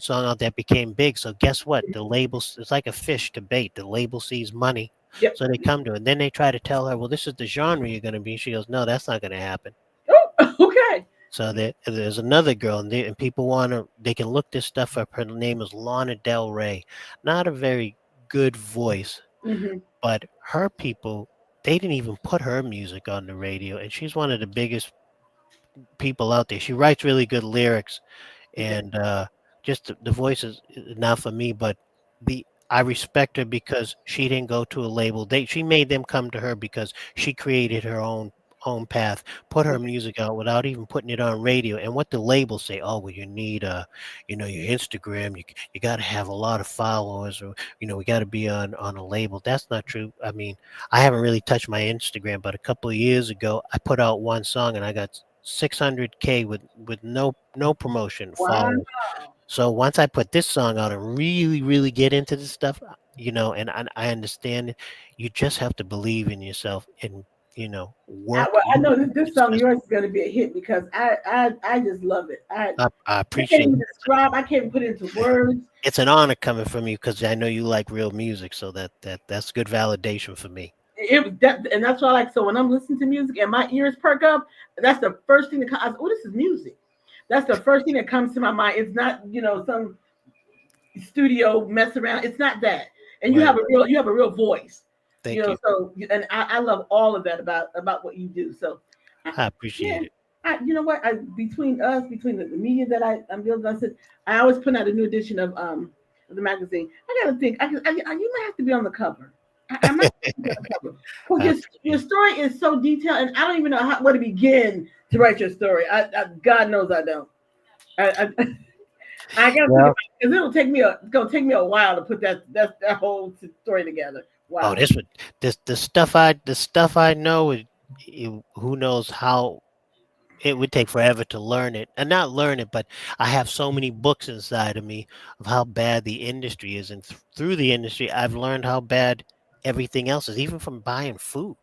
song out that became big. So guess what? The labels, it's like a fish to bait. The label sees money, Yep. so they come to her. And then they try to tell her, well, this is the genre you're gonna be. She goes, no, that's not gonna happen. Oh, okay. So there's another girl, and people they can look this stuff up. Her name is Lana Del Rey. Not a very good voice, Hmm. but her people, they didn't even put her music on the radio, and she's one of the biggest people out there. She writes really good lyrics, Okay. and just the voice is not for me. But the I respect her because she didn't go to a label. She made them come to her because she created her own path, put her Okay. music out without even putting it on radio. And what the labels say, oh well, you need your Instagram. You got to have a lot of followers, or we got to be on a label. That's not true. I mean, I haven't really touched my Instagram, but a couple of years ago, I put out one song and I got 600K with no promotion Wow. followers. So once I put this song out and really get into this stuff, and I understand it, you just have to believe in yourself and work Well, I know really this song of yours is going to be a hit because I just love it. I I can't appreciate even it. describe. I can't even put it into words. It's an honor coming from you because I know you like real music, so that's good validation for me. And that's why I like. So when I'm listening to music and my ears perk up, that's the first thing that comes. Oh, this is music. That's the first thing that comes to my mind. It's not some studio mess around. It's not that. And Right. you have a real voice. Thank you. So and I love all of that about what you do. So I, I yeah, appreciate it. you know what? Between us, between the media that I'm building, I said I always put out a new edition of the magazine. I gotta think. You might have to be on the cover. I might have to be on the cover because I your appreciate it. story is so detailed, and I don't even know where to begin to write your story. God knows I don't. I I gotta think about Well, it because it's gonna take me a while to put that whole story together. oh, Wow. this would this the stuff I know who knows how it would take forever to learn it, and not learn it, but I have so many books inside of me of how bad the industry is, and through the industry I've learned how bad everything else is, even from buying food.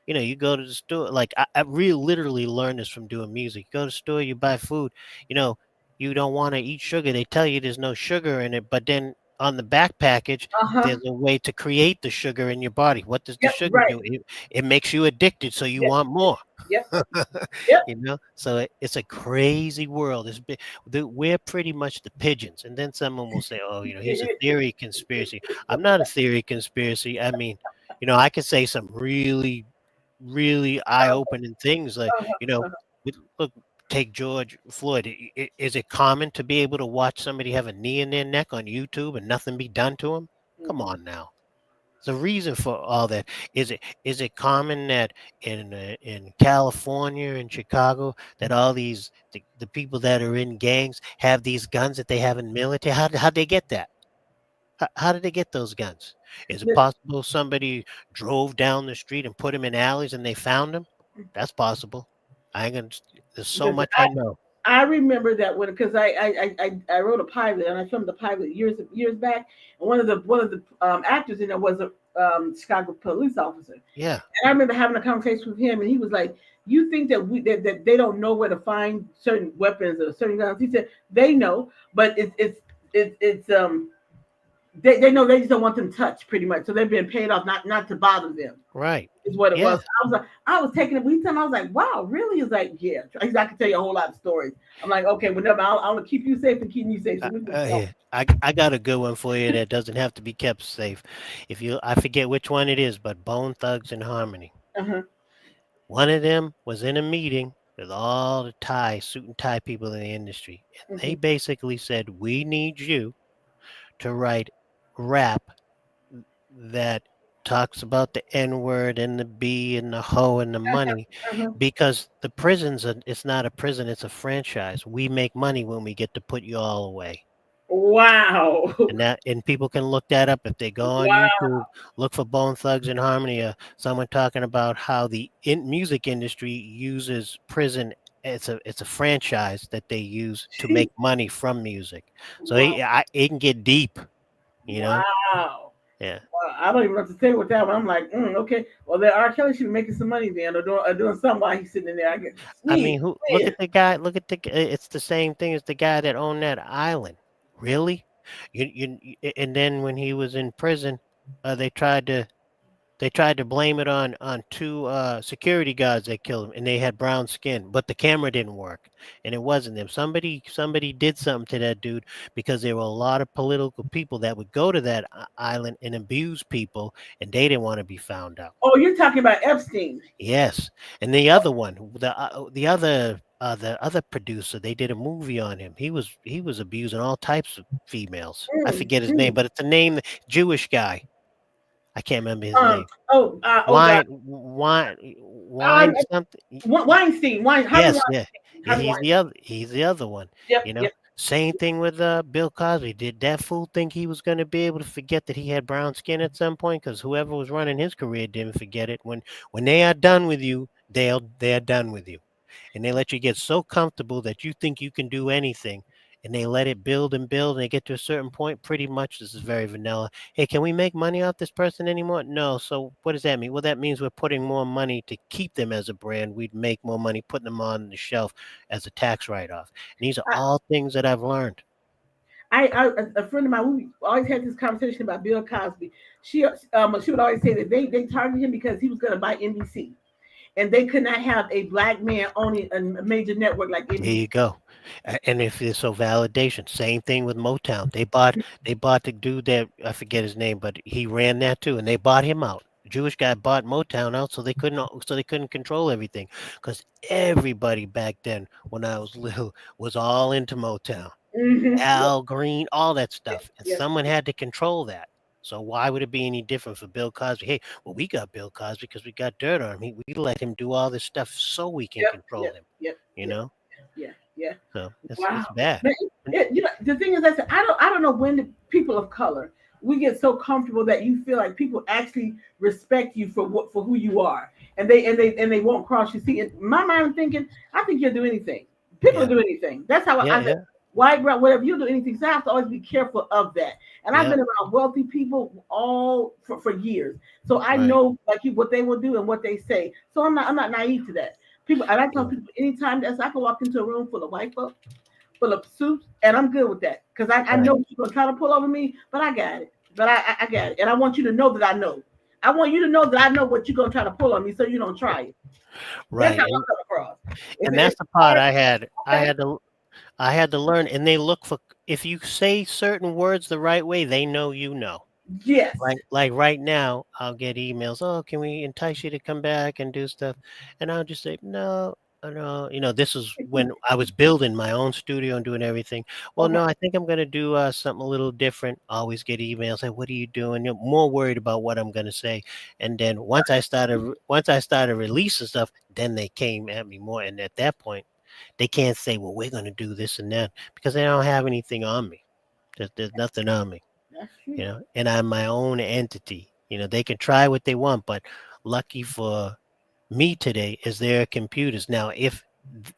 You go to the store, like I really literally learned this from doing music. You go to the store, you buy food, you know, you don't want to eat sugar. They tell you there's no sugar in it, but then on the back package, Uh-huh. there's a way to create the sugar in your body. What does the Yep. sugar Right. do? It makes you addicted, so you Yep. want more. Yep. Yep. So it's a crazy world. We're pretty much the pigeons, and then someone will say, "Oh, he's a theory conspiracy." I'm not a theory conspiracy. I mean, I could say some really, really eye-opening things, like, look, take George Floyd. Is it common to be able to watch somebody have a knee in their neck on YouTube and nothing be done to him? Come Mhm. on now. The reason for all that, is it common that in California and Chicago, that all the people that are in gangs have these guns that they have in military? How'd they get that? How did they get those guns? Is it Listen, possible somebody drove down the street and put them in alleys and they found them? That's possible. I ain't gonna. There's so listen, much I know. I remember that when, because I wrote a pilot and I filmed a pilot years back, and one of the actors in there was a Chicago police officer, and Yeah, I remember having a conversation with him, and he was like, "You think that that they don't know where to find certain weapons or certain guns?" He said they know, but it's they know, they just don't want them touched, pretty much. So they're being paid off not to bother them. right. Is what it Yeah, was. I was taking it. We time I was like, wow, really? Is like, yeah. I can tell you a whole lot of stories. I'm like, okay, whenever I want to keep you safe and keep me safe, so we can talk. here. I got a good one for you that doesn't have to be kept safe. I forget which one it is, but Bone Thugs and Harmony. Uh-huh. One of them was in a meeting with all the suit and tie people in the industry, and they Hmm. basically said, "We need you to write rap that talks about the N word and the B and the hoe and the money, Uh-huh. because it's not a prison, it's a franchise. We make money when we get to put you all away." Wow. And people can look that up if they go on Wow. YouTube, look for Bone Thugs and Harmony, someone talking about how the music industry uses prison. It's a franchise that they use to make Gee. money from music. So Wow. it can get deep, you know. Wow. Yeah. Wow. I don't even know what to say with that one. I'm like, okay. Well, there R. Kelly should be making some money then, or doing something while he's sitting in there. I get I sweet. mean, who look at the guy? Look at it's the same thing as the guy that owned that island. Really? And then when he was in prison, they tried to blame it on two security guards that killed him, and they had brown skin, but the camera didn't work, and it wasn't them. Somebody did something to that dude, because there were a lot of political people that would go to that island and abuse people, and they didn't want to be found out. Oh, you're talking about Epstein. Yes, and the other producer, they did a movie on him. He was abusing all types of females. I Mm, forget his name, mm. but it's a name, Jewish guy. I can't remember his Um. name. Oh God. Wine something. Weinstein. Harvey Yes, yeah. Weinstein. Yeah, Harvey Weinstein. he's the other one, Yep. you know? Yep. Same thing with, Bill Cosby. Did that fool think he was gonna be able to forget that he had brown skin at some point? Because whoever was running his career didn't forget it. When they are done with you, they are done with you, and they let you get so comfortable that you think you can do anything, and they let it build and build, and they get to a certain point. Pretty much, this is very vanilla. Hey, can we make money off this person anymore? No. So what does that mean? Well, that means we're putting more money to keep them as a brand. We'd make more money putting them on the shelf as a tax write-off. And these are I, all things that I've learned. a friend of mine, we always had this conversation about Bill Cosby. She would always say that they targeted him because he was going to buy NBC, and they could not have a black man owning a major network like There NBC. you go. And if it's so validation, same thing with Motown. They bought the dude that I forget his name, but he ran that too, and they bought him out. Jewish guy bought Motown out, so they couldn't control everything, because everybody back then, when I was little, was all into Motown. Yep. Al Green, all that Yes. stuff, and Yes. someone had to control that. So why would it be any different for Bill Cosby? Hey, well, we got Bill Cosby because we got dirt on him. We let him do all this stuff so we can Yep. control Yep. him. Yep. You Yep. know, Yeah. Yeah. so it's Wow. bad. Man, And the thing is, I don't know when the people of color, we get so comfortable that you feel like people actually respect you for who you are, and they won't cross you. See, in my mind, I'm thinking, I think you'll do anything. People will yeah, do anything. That's how yeah, I said. yeah, White, brown, whatever, you do anything. So I have to always be careful of that. And I've yeah. been around wealthy people all for years, so I Right. know like what they will do and what they say. So I'm not naive to that. People, and I tell Yeah. people anytime that I can walk into a room full of white folks. full of suits, and I'm good with that because I Right. know you're gonna try to pull over me, but I got it. But I got it, and I want you to know that I know. I want you to know that I know what you're gonna try to pull on me, so you don't try it. That's how Right. I come across. If And it's that's the part hard, I had. okay, I had to learn, and they look for if you say certain words the right way, they know you know. yes, Like right now, I'll get emails. Oh, can we entice you to come back and do stuff? And I'll just say no, no. This is when I was building my own studio and doing everything. Well, okay, no, I think I'm gonna do something a little different. I always get emails like, "What are you doing?" More worried about what I'm gonna say. And then once I started releasing stuff, then they came at me more. And at that point, they can't say, "Well, we're gonna do this and that," because they don't have anything on me. There's nothing on me, that's true. and I'm my own entity. They can try what they want, but lucky for me today is their computers. Now, if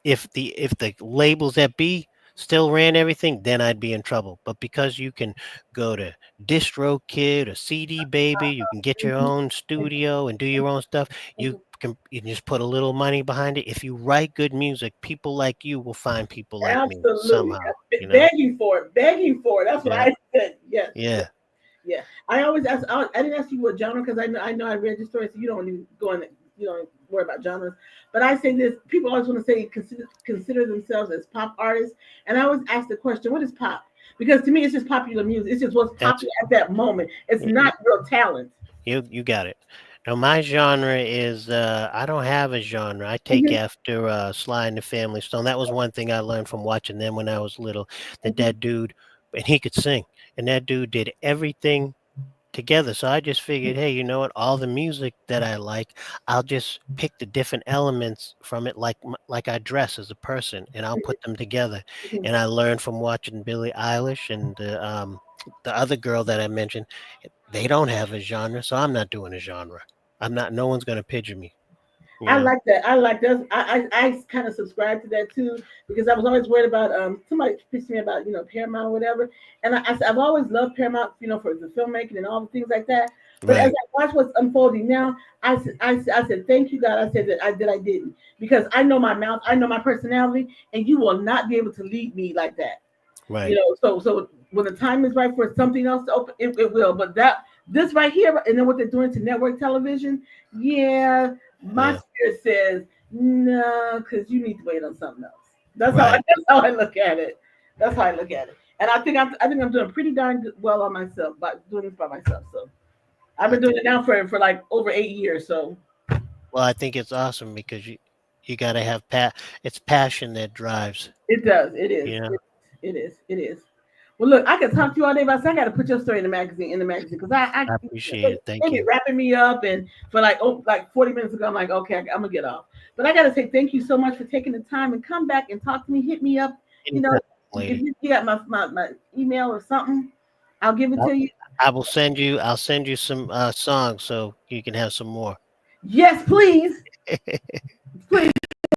the labels that be still ran everything, then I'd be in trouble. But because you can go to DistroKid or CD Baby, you can get your Mhm, own studio and do your own stuff. mhm. You can just put a little money behind it. If you write good music, people like you will find people like me Absolutely, somehow. begging for it, begging for it. That's what Yeah, I said. Yes, yeah, yeah. I always ask. I didn't ask you what genre because I know I read your story, so you don't even go in. You don't worry about genres. But I say this: people always want to say consider themselves as pop artists, and I always ask the question, "What is pop?" Because to me, it's just popular music. It's just what's that's popular at that moment. It's not real talent. you got it. Now my genre is I don't have a genre. I take Mhm, after Sly and the Family Stone. That was one thing I learned from watching them when I was little. That mhm, that dude, and he could sing, and that dude did everything together. So I just figured, hey, you know what? All the music that I like, I'll just pick the different elements from it, like I dress as a person, and I'll put them together. mhm. And I learned from watching Billie Eilish and the other girl that I mentioned. They don't have a genre, so I'm not doing a genre. I'm not. No one's gonna pigeon me. You I know. like that. I like that. I kind of subscribe to that too because I was always worried about somebody pitched me about Paramount or whatever, and I've always loved Paramount for the filmmaking and all the things like that. But as Right. I watch what's unfolding now, I said thank you God. I said that I didn't because I know my mouth, I know my personality, and you will not be able to lead me like that. Right. So when the time is right for something else to open, it will. But this right here, and then what they're doing to network television, yeah, my Yeah. spirit says no, because you need to wait on something else. Right. That's how I look at it. That's how I look at it. And I think I'm doing pretty darn good, well on myself by doing this by myself. So I've I been doing think. it now for like over 8 years. So Well, I think it's awesome because you gotta have It's passion that drives. it does. It is. You know. It is. It is. Well, look, I could talk to you all day, but I got to put your story in the magazine. Because I appreciate it. they Thank be you. wrapping me up, and for like 40 minutes ago, I'm like, okay, I'm gonna get off. But I got to say thank you so much for taking the time and come back and talk to me. Hit me up. You know, Anytime, if lady. you got my email or something, I'll give it I'll, to you. I will send you. I'll send you some songs so you can have some more. Yes, please, please.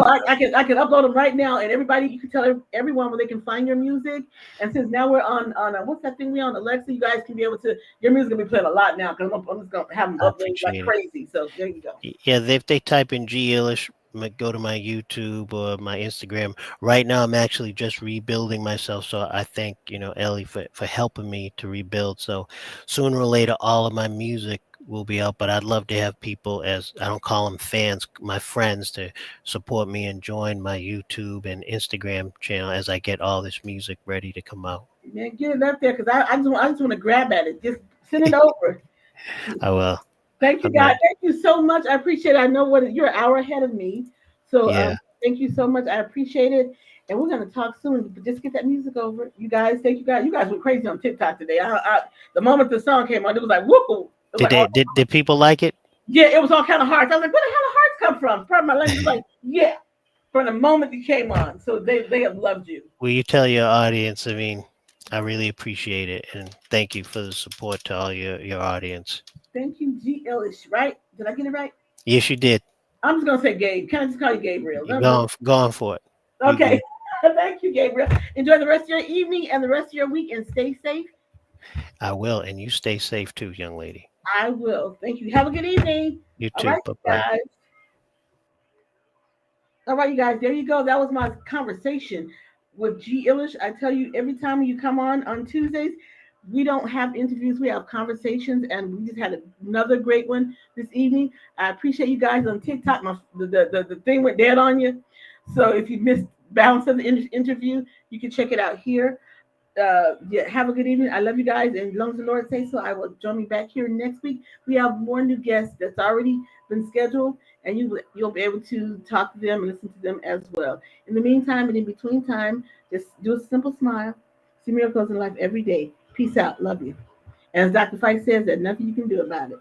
I can upload them right now, and everybody you can tell everyone where they can find your music. And since now we're on what's that thing we on Alexa, you guys can be able to your music will be playing a lot now because I'm just gonna have them I uploaded like appreciate it. crazy. So there you go. Yeah, if they type in G Illish, go to my YouTube or my Instagram. Right now, I'm actually just rebuilding myself. So I thank Ellie for helping me to rebuild. So sooner or later, all of my music will be out. But I'd love to have people, as I don't call them fans, my friends, to support me and join my YouTube and Instagram channel as I get all this music ready to come out. Man, get it up there because I just want to grab at it. Just send it over. I will. Thank you, I'm not. guys. Thank you so much. I appreciate it. I know what you're an hour ahead of me. So Yeah, thank you so much. I appreciate it. And we're gonna talk soon. But just get that music over. You guys, thank you guys. You guys went crazy on TikTok today. The moment the song came on, it was like whoop. It was did like they did people like it? yeah, it was all kind of hearts. I was like, where the hell the hearts come from? Part of my language was like, yeah, from the moment you came on. So they have loved you. Will you tell your audience? I mean, I really appreciate it, and thank you for the support to all your audience. Thank you, G. Ellis. Right? Did I get it right? Yes, you did. I'm just gonna say Gabe. Can I just call you Gabriel? You're going for it. You Okay. good? Thank you, Gabriel. Enjoy the rest of your evening and the rest of your week and stay safe. I will, and you stay safe too, young lady. I will. Thank you. Have a good evening. You All too. right, Bye you bye. guys. All right, you guys. There you go. That was my conversation with G Illish, I tell you, every time you come on Tuesdays, we don't have interviews, we have conversations, and we just had another great one this evening. I appreciate you guys on TikTok. The thing went dead on you. So if you missed balance of the interview, you can check it out here. Yeah, have a good evening. I love you guys, and as long as the Lord say so, I will join me back here next week. We have more new guests that's already been scheduled, and you'll be able to talk to them and listen to them as well. In the meantime and in between time, just do a simple smile. See miracles in life every day. Peace out. Love you. And as Dr. Fife says, there's nothing you can do about it.